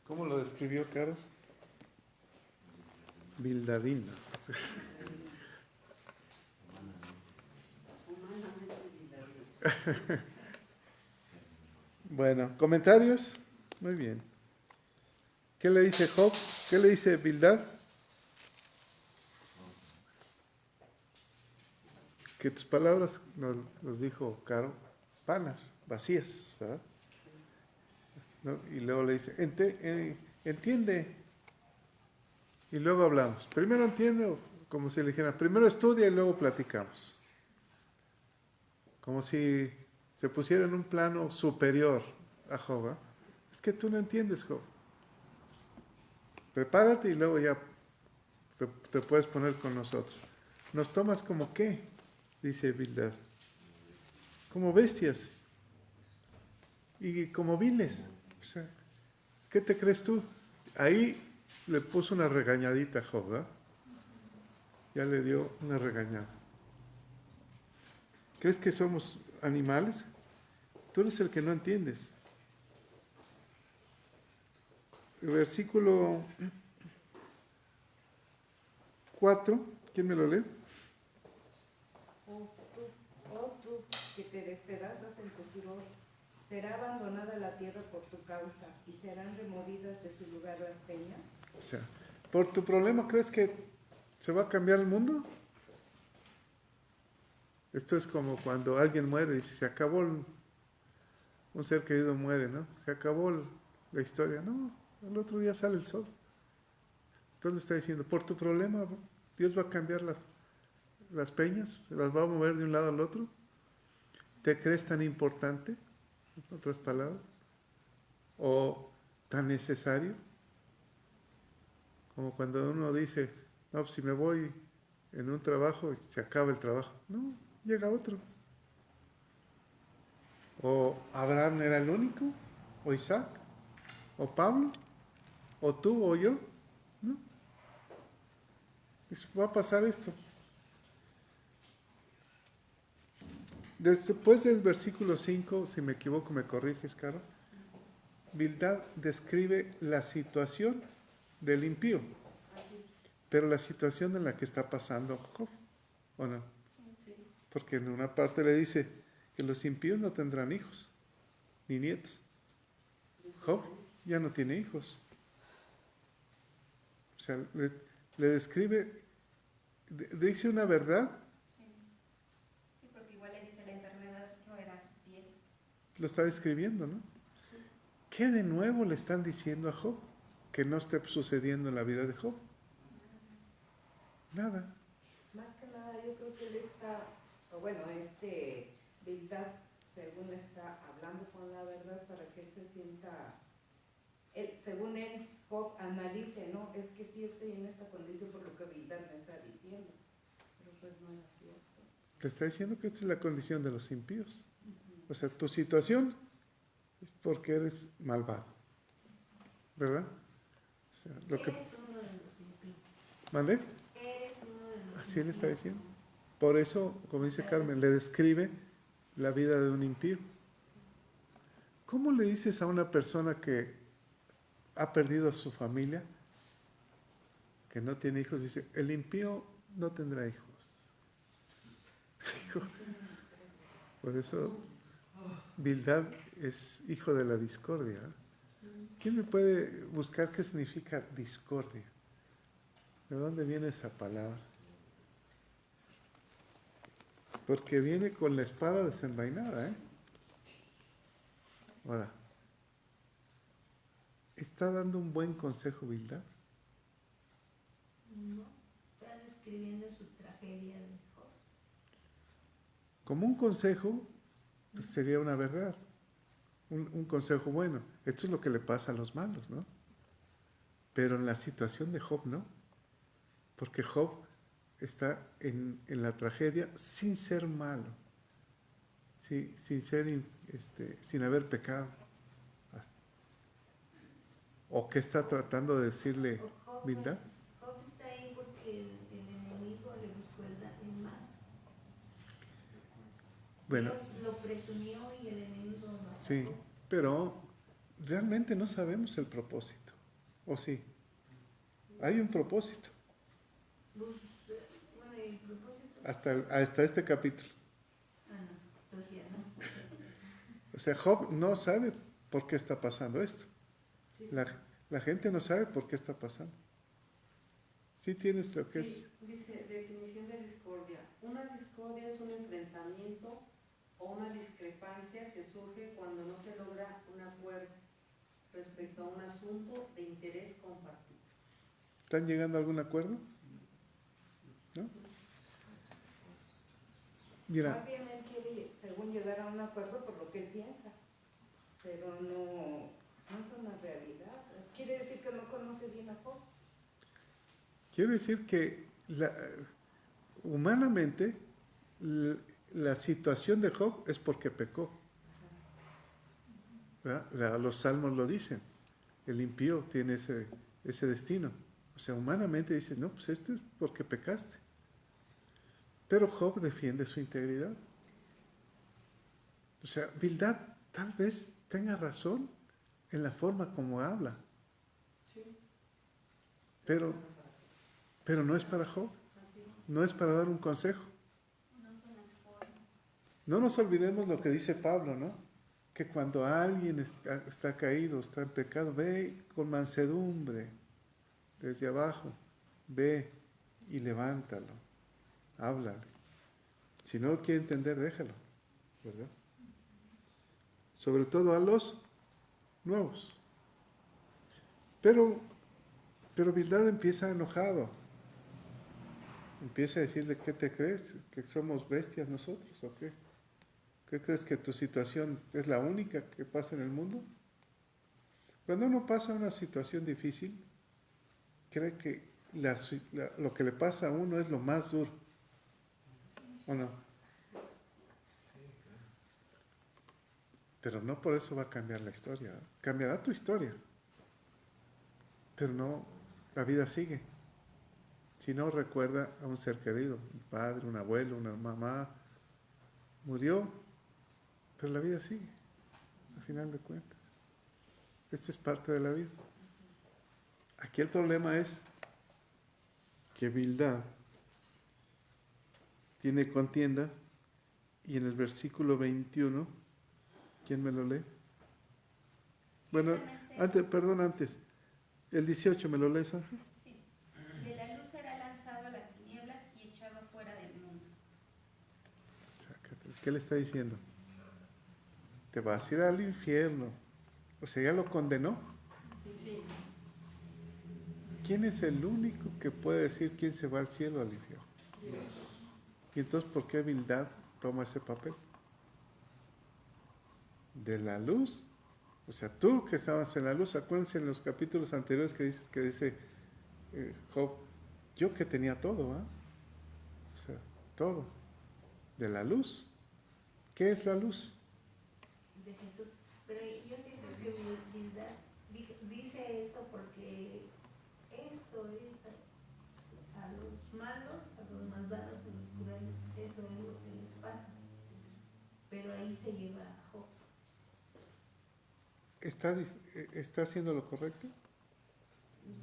¿Cómo lo describió Caro? Bildadino. Bueno, ¿comentarios? Muy bien. ¿Qué le dice Job? ¿Qué le dice Bildad? Que tus palabras, nos dijo Caro, vanas, vacías, ¿verdad? ¿No? Y luego le dice, entiende, y luego hablamos. Primero entiende, como si le dijera, primero estudia y luego platicamos. Como si se pusiera en un plano superior a Job, ¿eh? Es que tú no entiendes, Job. Prepárate y luego ya te puedes poner con nosotros. ¿Nos tomas como qué? Dice Bildad. Como bestias. Y como viles. O sea, ¿qué te crees tú? Ahí le puso una regañadita a Job, ¿eh? Ya le dio una regañada. ¿Crees que somos animales. Tú eres el que no entiendes. El versículo 4, ¿quién me lo lee? Oh tú, que te despedazas en tu furor, será abandonada la tierra por tu causa y serán removidas de su lugar las peñas. O sea, ¿por tu problema crees que se va a cambiar el mundo? Esto es como cuando alguien muere y dice, se acabó, un ser querido muere, ¿no? Se acabó la historia. No, el otro día sale el sol. Entonces le está diciendo, por tu problema, Dios va a cambiar las peñas, se las va a mover de un lado al otro. ¿Te crees tan importante? En otras palabras. ¿O tan necesario? Como cuando uno dice, no, pues si me voy en un trabajo, se acaba el trabajo. No, llega otro. O Abraham era el único, o Isaac, o Pablo, o tú, o yo. No. Va a pasar esto. Después del versículo 5, si me equivoco, me corriges, Caro. Bildad describe la situación del impío, pero la situación en la que está pasando Job, ¿o no? Sí. Porque en una parte le dice que los impíos no tendrán hijos, ni nietos. Job ya no tiene hijos. O sea, le describe, dice una verdad, Sí. Sí, porque igual le dice la enfermedad roerá su piel. lo está describiendo, ¿no? ¿Qué de nuevo le están diciendo a Job que no esté sucediendo en la vida de Job? Nada. Más que nada, yo creo que él está, o bueno, Bildad, según está hablando con la verdad para que él se sienta, según él, Job analice, ¿no? Es que sí estoy en esta condición por lo que Bildad me está diciendo, pero pues no era cierto. Te está diciendo que esta es la condición de los impíos. O sea, tu situación es porque eres malvado. ¿Verdad? O sea, lo que... Eres uno de los impíos. ¿Mandé? Eres uno de los Así le está impíos. diciendo. Por eso, como dice Carmen, le describe la vida de un impío. ¿Cómo le dices a una persona que ha perdido a su familia, que no tiene hijos, dice, el impío no tendrá hijos? Por eso, Bildad es hijo de la discordia. ¿Quién me puede buscar qué significa discordia? ¿De dónde viene esa palabra? Porque viene con la espada desenvainada, ¿eh? Ahora, ¿está dando un buen consejo Bildad? No, está describiendo su tragedia de Job. Como un consejo, pues sería una verdad, un consejo bueno. Esto es lo que le pasa a los malos, ¿no? Pero en la situación de Job, no. Porque Job está en la tragedia sin ser malo, sí, sin haber pecado. ¿O qué está tratando de decirle Bildad? Job está ahí porque el enemigo le buscó el mal. Bueno, Dios lo presumió y el enemigo lo atacó. sí, pero realmente no sabemos el propósito. ¿O sí? Hay un propósito. Bueno, el propósito. Hasta este capítulo. No, todavía no. O sea, Job no sabe por qué está pasando esto. La gente no sabe por qué está pasando. ¿Sí tienes lo que es? Sí, dice definición de discordia. Una discordia es un enfrentamiento o una discrepancia que surge cuando no se logra un acuerdo respecto a un asunto de interés compartido. ¿Están llegando a algún acuerdo? ¿No? Mira, Más bien él quiere, según llegar a un acuerdo por lo que él piensa, pero no es una realidad. Quiere decir que no conoce bien a Job. quiero decir que humanamente la situación de Job es porque pecó. ¿Verdad? Los salmos lo dicen. El impío tiene ese destino. O sea, humanamente dice, no, pues esto es porque pecaste. Pero Job defiende su integridad. O sea, Bildad tal vez tenga razón en la forma como habla, pero no es para Job, no es para dar un consejo. No son las formas. No nos olvidemos lo que dice Pablo, ¿no? Que cuando alguien está caído, está en pecado, ve con mansedumbre desde abajo, ve y levántalo, háblale. Si no lo quiere entender, déjalo, ¿verdad? Sobre todo a los nuevos. Pero Bildad empieza enojado. Empieza a decirle, ¿qué te crees? ¿Que somos bestias nosotros o qué? ¿Qué crees que tu situación es la única que pasa en el mundo? Cuando uno pasa una situación difícil, cree que lo que le pasa a uno es lo más duro. ¿O no? Pero no por eso va a cambiar la historia. Cambiará tu historia. Pero no, la vida sigue. Si no, recuerda a un ser querido, un padre, un abuelo, una mamá. Murió, pero la vida sigue, al final de cuentas. Esta es parte de la vida. Aquí el problema es que Bildad tiene contienda y en el versículo 21, ¿quién me lo lee? Bueno, antes, el 18, ¿me lo lees, Ángel? Sí. De la luz será lanzado a las tinieblas y echado fuera del mundo. ¿Qué le está diciendo? Te vas a ir al infierno. O sea, ya lo condenó. Sí. ¿Quién es el único que puede decir quién se va al cielo o al infierno? Dios. ¿Y entonces por qué Bildad toma ese papel? De la luz. O sea, tú que estabas en la luz, acuérdense en los capítulos anteriores que dice Job, yo que tenía todo, ¿ah? O sea, todo. De la luz. ¿Qué es la luz? De Jesús. Pero yo siento que Bildad dice eso porque eso es a los malos, a los malvados, a los crueles, eso es lo que les pasa. Pero ahí se lleva a Job. ¿Está haciendo lo correcto?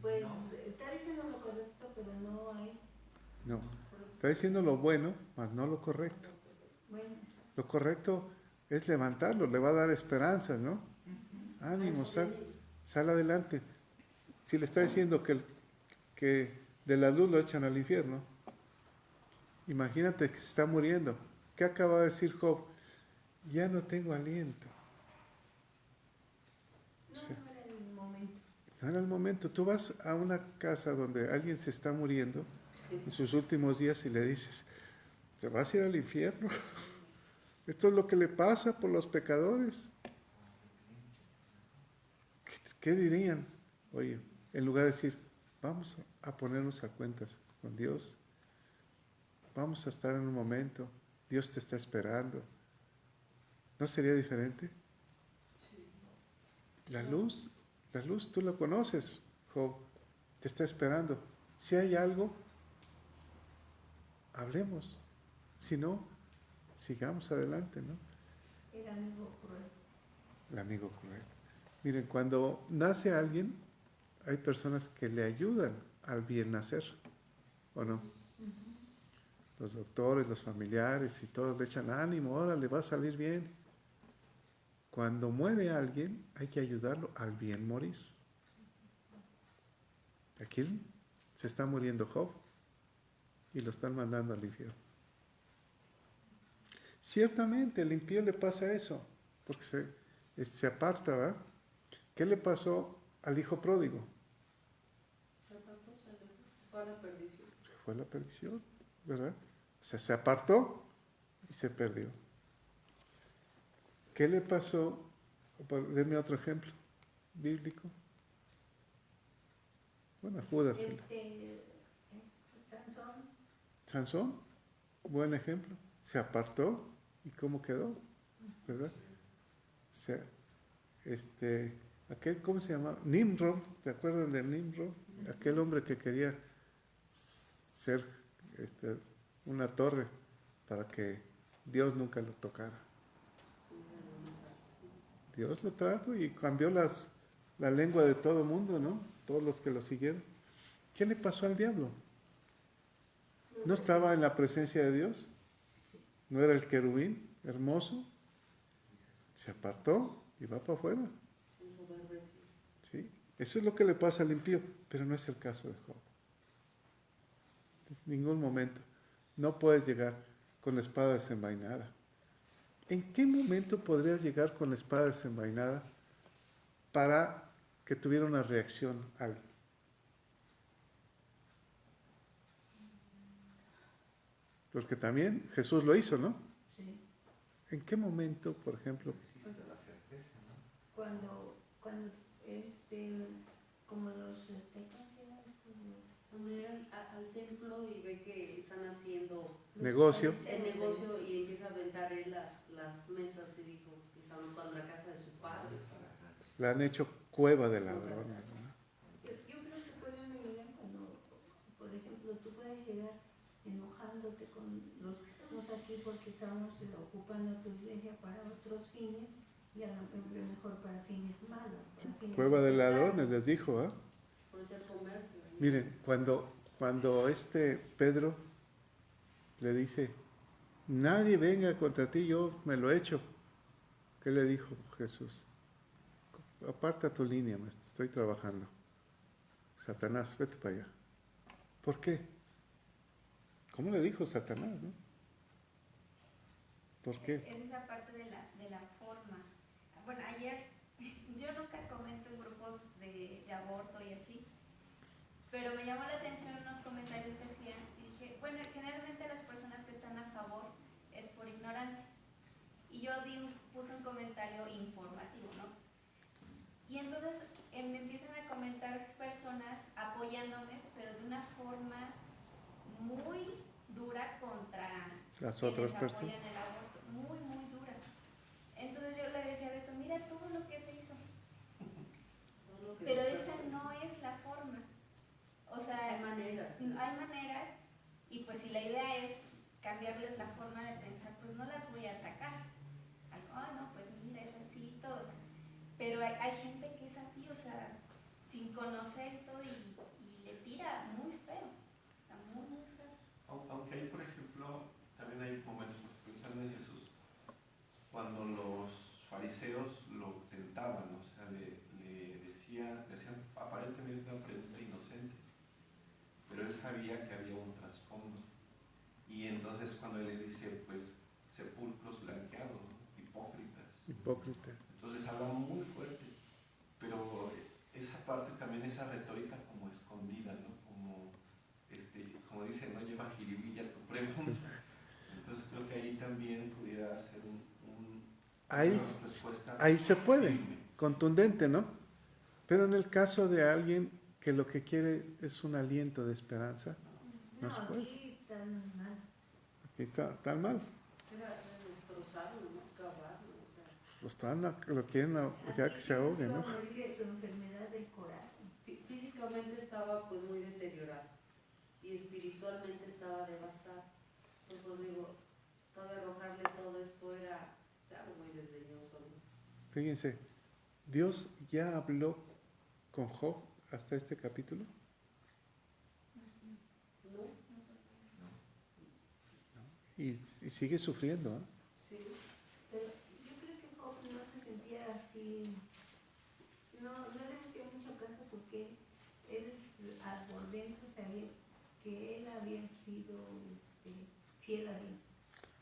Pues está diciendo lo correcto, pero no hay. No. Está diciendo lo bueno, mas no lo correcto. Bueno, Lo correcto es levantarlo, le va a dar esperanzas, ¿no? Ánimo, sal adelante. Si le está diciendo que de la luz lo echan al infierno, imagínate que se está muriendo. ¿Qué acaba de decir Job? Ya no tengo aliento. no era el momento. No era el momento. Tú vas a una casa donde alguien se está muriendo en sus últimos días y le dices, ¿te vas a ir al infierno? Esto es lo que le pasa por los pecadores. ¿Qué dirían? Oye, en lugar de decir, vamos a ponernos a cuentas con Dios, vamos a estar en un momento, Dios te está esperando. ¿No sería diferente? La luz tú la conoces, Job, te está esperando. Si hay algo, hablemos. Si no, sigamos adelante, ¿no? El amigo cruel. El amigo cruel. Miren, cuando nace alguien, hay personas que le ayudan al bien nacer, ¿o no? Los doctores, los familiares y todos le echan ánimo, órale, va a salir bien. Cuando muere alguien, hay que ayudarlo al bien morir. Aquí se está muriendo Job y lo están mandando al infierno. Ciertamente, al impío le pasa eso, porque se aparta, ¿verdad? ¿Qué le pasó al hijo pródigo? Se fue a la perdición. Se fue a la perdición, ¿verdad? O sea, se apartó y se perdió. ¿Qué le pasó? Denme otro ejemplo bíblico. Bueno, Judas. Sansón, buen ejemplo. Se apartó y cómo quedó, ¿verdad? O sea, aquel, ¿cómo se llamaba? Nimrod, ¿te acuerdan de Nimrod? Aquel hombre que quería ser una torre para que Dios nunca lo tocara. Dios lo trajo y cambió la lengua de todo el mundo, ¿no? Todos los que lo siguieron. ¿Qué le pasó al diablo? ¿No estaba en la presencia de Dios? ¿No era el querubín hermoso? Se apartó y va para afuera. Se ensoberbeció. ¿Sí? Eso es lo que le pasa al impío, pero no es el caso de Job. En ningún momento. No puedes llegar con la espada desenvainada. ¿En qué momento podrías llegar con la espada desenvainada para que tuviera una reacción alguien? Porque también Jesús lo hizo, ¿no? Sí. ¿En qué momento, por ejemplo? Existe la certeza, ¿no? Cuando como los, ¿cómo se llama esto? Cuando llegan al templo y ve que están haciendo Negocio. el negocio y empieza a aventar él las mesas y dijo que estaban ocupando la casa de su padre. La han hecho cueva de ladrones, ¿no? Yo creo que pueden llegar cuando, por ejemplo, tú puedes llegar enojándote con los que estamos aquí porque estamos ocupando tu iglesia para otros fines y a lo mejor para fines malos. Para fines Cueva de secundarios. ladrones, les dijo, ¿ah? Por ese comercio. Miren, cuando Pedro le dice, nadie venga contra ti, yo me lo he hecho. ¿Qué le dijo Jesús? Aparta tu línea, maestro, estoy trabajando. Satanás, vete para allá. ¿Por qué? ¿Cómo le dijo Satanás, no? ¿Por qué? Es esa parte de la forma. Bueno, ayer yo nunca comento en grupos de aborto y así, pero me llamó la atención unos comentarios que hacían y dije, bueno, generalmente las personas que están a favor es por ignorancia. Y yo puse un comentario informativo, ¿no? Y entonces me empiezan a comentar personas apoyándome, pero de una forma muy dura contra Las quienes otras personas. apoyan el aborto, muy, muy dura. Entonces yo le decía a Beto, mira todo lo que se hizo, pero esa no es la forma. O sea, Hay maneras. hay maneras, y pues si la idea es cambiarles la forma de pensar, pues no las voy a atacar. No, pues mira, es así y todo. O sea, pero hay gente que es así, o sea, sin conocer y todo, y le tira muy feo. O sea, muy, muy feo. Aunque hay, por ejemplo, también hay momentos, pensando en Jesús, cuando los fariseos lo tentaban, o sea, le hacían aparentemente una pregunta inocente, pero él sabía que había un trasfondo. Y entonces cuando él les dice, pues, sepulcros blanqueados, ¿no? Hipócrita. Entonces habla muy fuerte, pero esa parte también, esa retórica como escondida, ¿no? Como dice, no lleva jiribilla tu pregunta. Entonces creo que ahí también pudiera ser una respuesta ahí se puede, firme. contundente, ¿no? Pero en el caso de alguien que lo que quiere es un aliento de esperanza, no se puede. Aquí están mal. Aquí está tan mal. Era destrozarlo, ¿no? Acabarlo, o sea. Lo quieren ya que se ahogue, ¿no? Vamos a decir que su enfermedad del corazón. Físicamente estaba pues muy deteriorado y espiritualmente estaba devastado. Pues digo, todavía arrojarle todo esto era algo muy desdeñoso, ¿no? Fíjense, Dios ya habló con Job hasta este capítulo. ¿No? Y sigue sufriendo, ¿eh? Sí. Pero yo creo que Job no se sentía así, no le hacía mucho caso porque él por dentro sabía que él había sido fiel a Dios.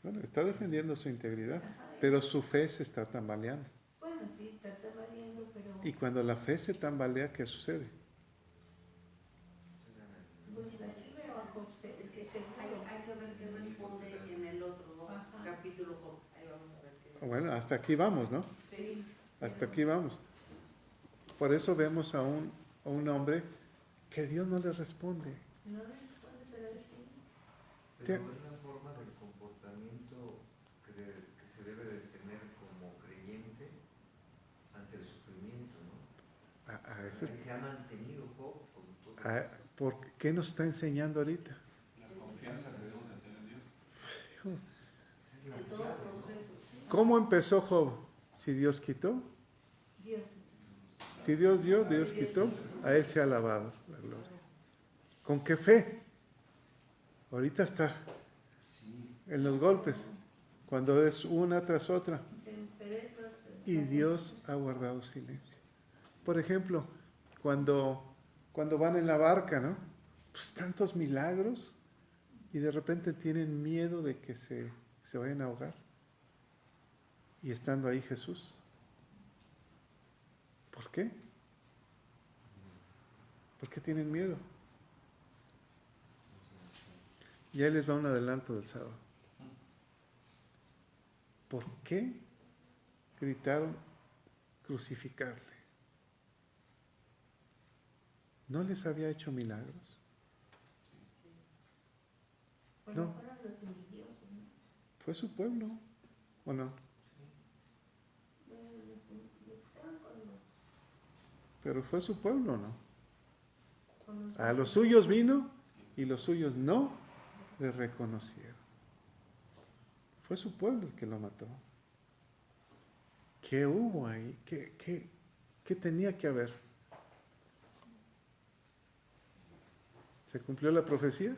Bueno, está defendiendo su integridad, Ajá, pero su fe se está tambaleando. bueno, sí, está tambaleando, pero Y cuando la fe se tambalea, ¿qué sucede? pues aquí veo a Job Es que seguro. hay que ver qué responde en el otro Ajá. capítulo. Ahí vamos a ver qué. Bueno, hasta aquí vamos, ¿no? Sí, Hasta aquí vamos. Por eso vemos a un hombre que Dios no le responde. no le responde, pero él sí. Pero es la forma del comportamiento que se debe de tener como creyente ante el sufrimiento, ¿no? Eso, Y se ha mantenido Job con todo. ¿por qué nos está enseñando ahorita? La confianza que debemos de tener en Dios. Esa es la En todo clave, ¿no? proceso, sí. ¿Cómo empezó Job? Si Dios quitó, Si Dios dio, Dios quitó, a Él se ha alabado la gloria. ¿Con qué fe? Ahorita está en los golpes, cuando es una tras otra. Y Dios ha guardado silencio. Por ejemplo, cuando van en la barca, ¿no? Pues tantos milagros y de repente tienen miedo de que se vayan a ahogar. Y estando ahí Jesús. ¿Por qué? ¿Por qué tienen miedo? Y ahí les va un adelanto del sábado. ¿Por qué gritaron crucificarle? ¿No les había hecho milagros? No. Fueron los envidiosos, ¿no? Fue su pueblo, ¿o no? Los que estaban con los... Pero fue su pueblo, ¿no? con los- A los suyos vino y los suyos no le reconocieron. Fue su pueblo el que lo mató. ¿Qué hubo ahí? ¿Qué tenía que haber? ¿Se cumplió la profecía?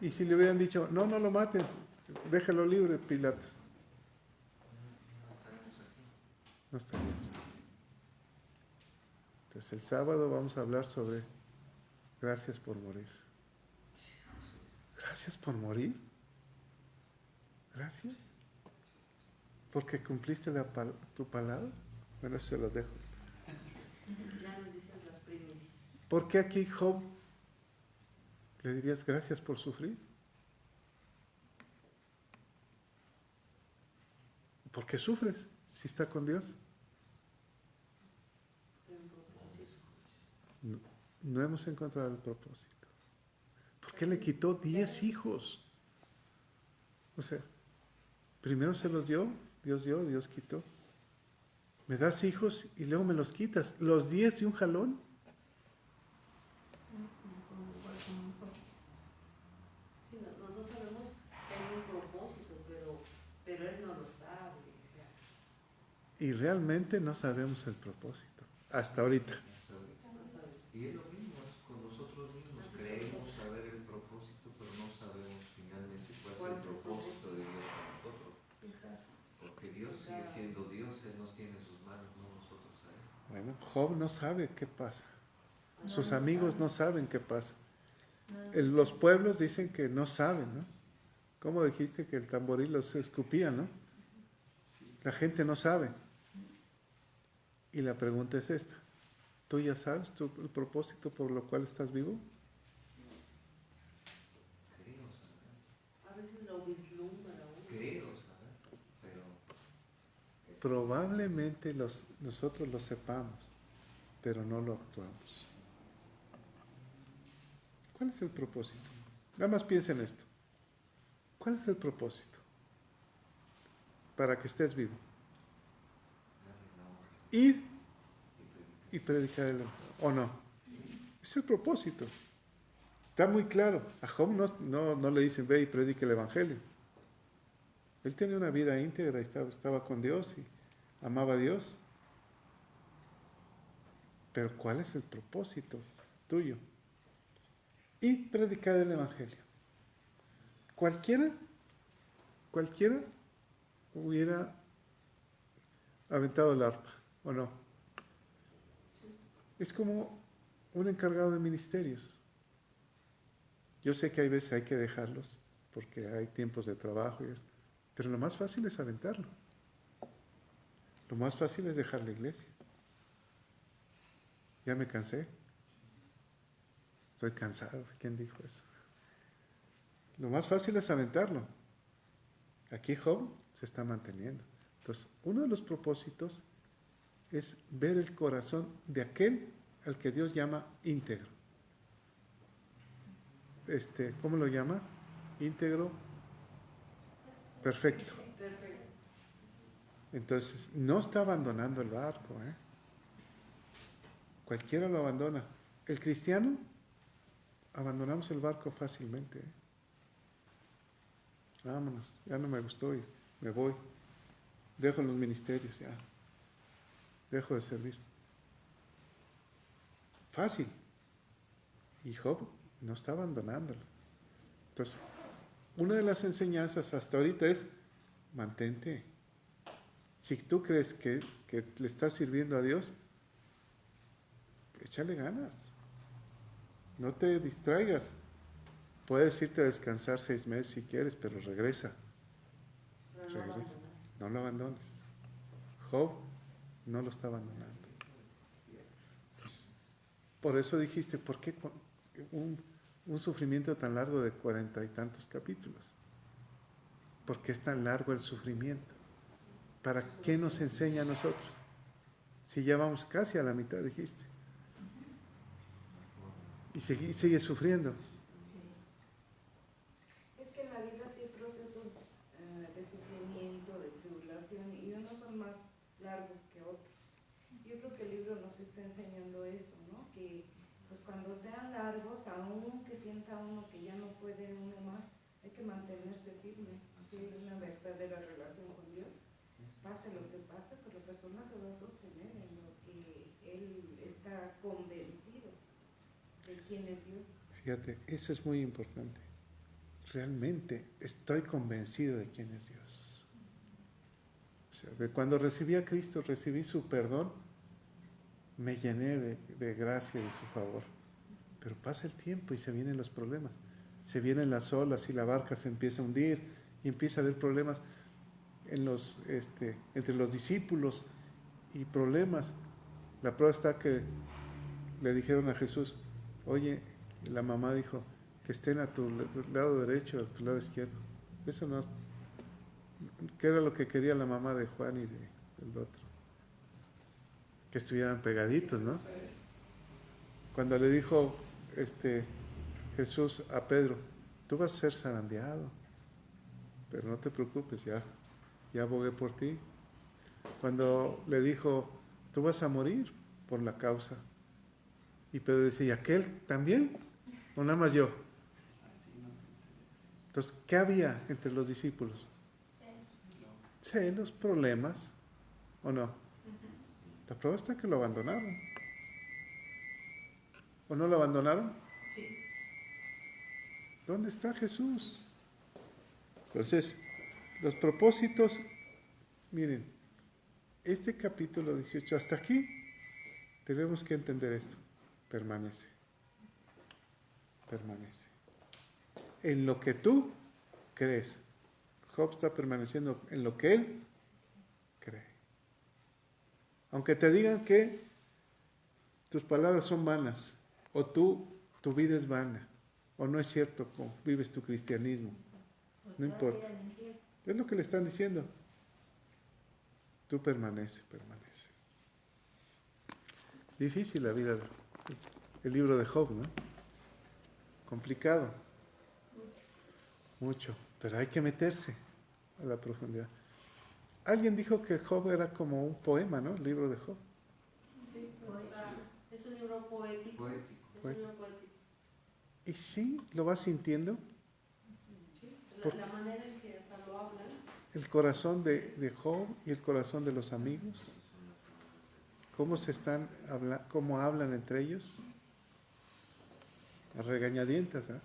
Y si le hubieran dicho, no lo maten, déjalo libre, Pilatos. No estaríamos aquí. Entonces el sábado vamos a hablar sobre gracias por morir. Gracias por morir. Gracias. Porque cumpliste tu palabra. Bueno, eso se los dejo. Ya nos dicen las primicias. ¿Por qué aquí Job le dirías gracias por sufrir? ¿Por qué sufres si está con Dios? No hemos encontrado el propósito. ¿Por qué le quitó 10 hijos? O sea, primero se los dio, Dios quitó. Me das hijos y luego me los quitas. ¿Los 10 de un jalón? Sí, nosotros sabemos que hay un propósito, pero él no lo sabe. O sea, Y realmente no sabemos el propósito. Hasta ahorita. no sabe. Y es lo mismo, es con nosotros mismos. Creemos saber el propósito, pero no sabemos finalmente cuál es el propósito de Dios con nosotros. Exacto. Porque Dios sigue siendo Dios, Él nos tiene en sus manos, no nosotros a Él. Bueno, Job no sabe qué pasa. Sus amigos no saben qué pasa. Los pueblos dicen que no saben, ¿no? ¿Cómo dijiste que el tamboril los escupía, no? La gente no sabe. Y la pregunta es esta. ¿Tú ya sabes el propósito por lo cual estás vivo? Creo saber, A veces lo vislumbra uno. creo saber, pero Probablemente nosotros lo sepamos, pero no lo actuamos. ¿Cuál es el propósito? Nada más piensa en esto. ¿Cuál es el propósito? Para que estés vivo. Ir y predicar el Evangelio. ¿O no? Es el propósito. Está muy claro. A Job no le dicen ve y predique el Evangelio. Él tenía una vida íntegra, estaba con Dios y amaba a Dios. Pero ¿cuál es el propósito tuyo? Y predicar el Evangelio. Cualquiera hubiera aventado el arpa, ¿o no? Es como un encargado de ministerios. Yo sé que hay veces hay que dejarlos, porque hay tiempos de trabajo y eso, pero lo más fácil es aventarlo. Lo más fácil es dejar la iglesia. Ya me cansé. Estoy cansado. ¿Quién dijo eso? Lo más fácil es aventarlo. Aquí Job se está manteniendo. Entonces, uno de los propósitos es ver el corazón de aquel al que Dios llama íntegro. ¿Cómo lo llama? Íntegro, perfecto. Perfecto. Entonces, no está abandonando el barco, ¿eh? Cualquiera lo abandona. El cristiano, abandonamos el barco fácilmente, ¿eh? Vámonos, ya no me gustó y me voy. Dejo los ministerios ya. dejo de servir. Fácil. Y Job no está abandonándolo. Entonces, una de las enseñanzas hasta ahorita es, mantente. Si tú crees que le estás sirviendo a Dios, échale ganas. No te distraigas. Puedes irte a descansar 6 meses si quieres, pero regresa. Regresa. No lo abandones. Job no lo está abandonando. Entonces, por eso dijiste, ¿por qué un sufrimiento tan largo de 40 y tantos capítulos? ¿Por qué es tan largo el sufrimiento? ¿Para qué nos enseña a nosotros? Si ya vamos casi a la mitad, dijiste. Y sigue sufriendo. Es que en la vida sí hay procesos de sufrimiento, de tribulación, y unos son más largos que otros. Yo creo que el libro nos está enseñando eso, ¿no? Que pues cuando sean largos, aun que sienta uno que ya no puede uno más, hay que mantenerse firme, hacer una verdadera relación con Dios. Pase lo que pase, pues la persona se va a sostener en lo que él está convencido de quién es Dios. Fíjate, eso es muy importante. Realmente estoy convencido de quién es Dios. O sea, de cuando recibí a Cristo, recibí su perdón, me llené de gracia y de su favor. Pero pasa el tiempo y se vienen los problemas. Se vienen las olas y la barca se empieza a hundir y empieza a haber problemas entre los discípulos y problemas. La prueba está que le dijeron a Jesús, oye, la mamá dijo que estén a tu lado derecho o a tu lado izquierdo. Eso no, ¿qué era lo que quería la mamá de Juan y del otro? Que estuvieran pegaditos, ¿no? Cuando le dijo Jesús a Pedro, tú vas a ser zarandeado, pero no te preocupes, ya abogué por ti. Cuando le dijo, tú vas a morir por la causa. Y Pedro decía, ¿y aquel también? ¿O nada más yo? Entonces, ¿qué había entre los discípulos? Celos, problemas, ¿o no? La prueba está que lo abandonaron. ¿O no lo abandonaron? Sí. ¿Dónde está Jesús? Entonces, los propósitos, miren, este capítulo 18, hasta aquí, tenemos que entender esto. Permanece. Permanece. En lo que tú crees. Job está permaneciendo en lo que él cree. Aunque te digan que tus palabras son vanas, o tu vida es vana, o no es cierto cómo vives tu cristianismo. No importa. Es lo que le están diciendo. Tú permanece. Difícil la vida, el libro de Job, ¿no? Complicado. Mucho. Pero hay que meterse a la profundidad. Alguien dijo que Job era como un poema, ¿no? El libro de Job. Sí, es un libro poético. Es un libro poético. ¿Y sí lo vas sintiendo? Sí, la manera en que hasta lo hablan. El corazón de Job y el corazón de los amigos. ¿Cómo hablan entre ellos? Las regañadientas, ¿eh?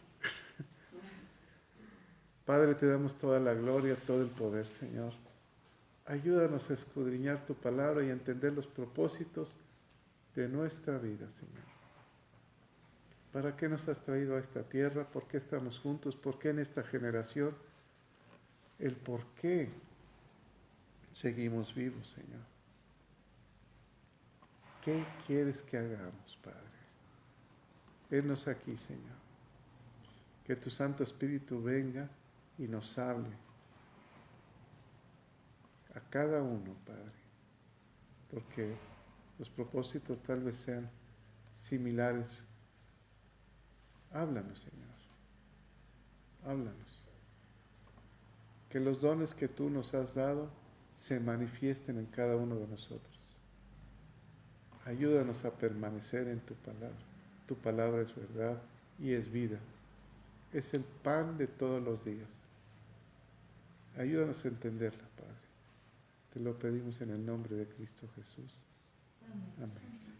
Padre, te damos toda la gloria, todo el poder, Señor. Ayúdanos a escudriñar tu palabra y a entender los propósitos de nuestra vida, Señor. ¿Para qué nos has traído a esta tierra? ¿Por qué estamos juntos? ¿Por qué en esta generación? El por qué seguimos vivos, Señor. ¿Qué quieres que hagamos, Padre? Venos aquí, Señor. Que tu Santo Espíritu venga y nos hable a cada uno, Padre, porque los propósitos tal vez sean similares. Háblanos, Señor. Háblanos. Que los dones que tú nos has dado se manifiesten en cada uno de nosotros. Ayúdanos a permanecer en tu palabra. Tu palabra es verdad y es vida. Es el pan de todos los días. Ayúdanos a entenderla, Padre. Te lo pedimos en el nombre de Cristo Jesús. Amén.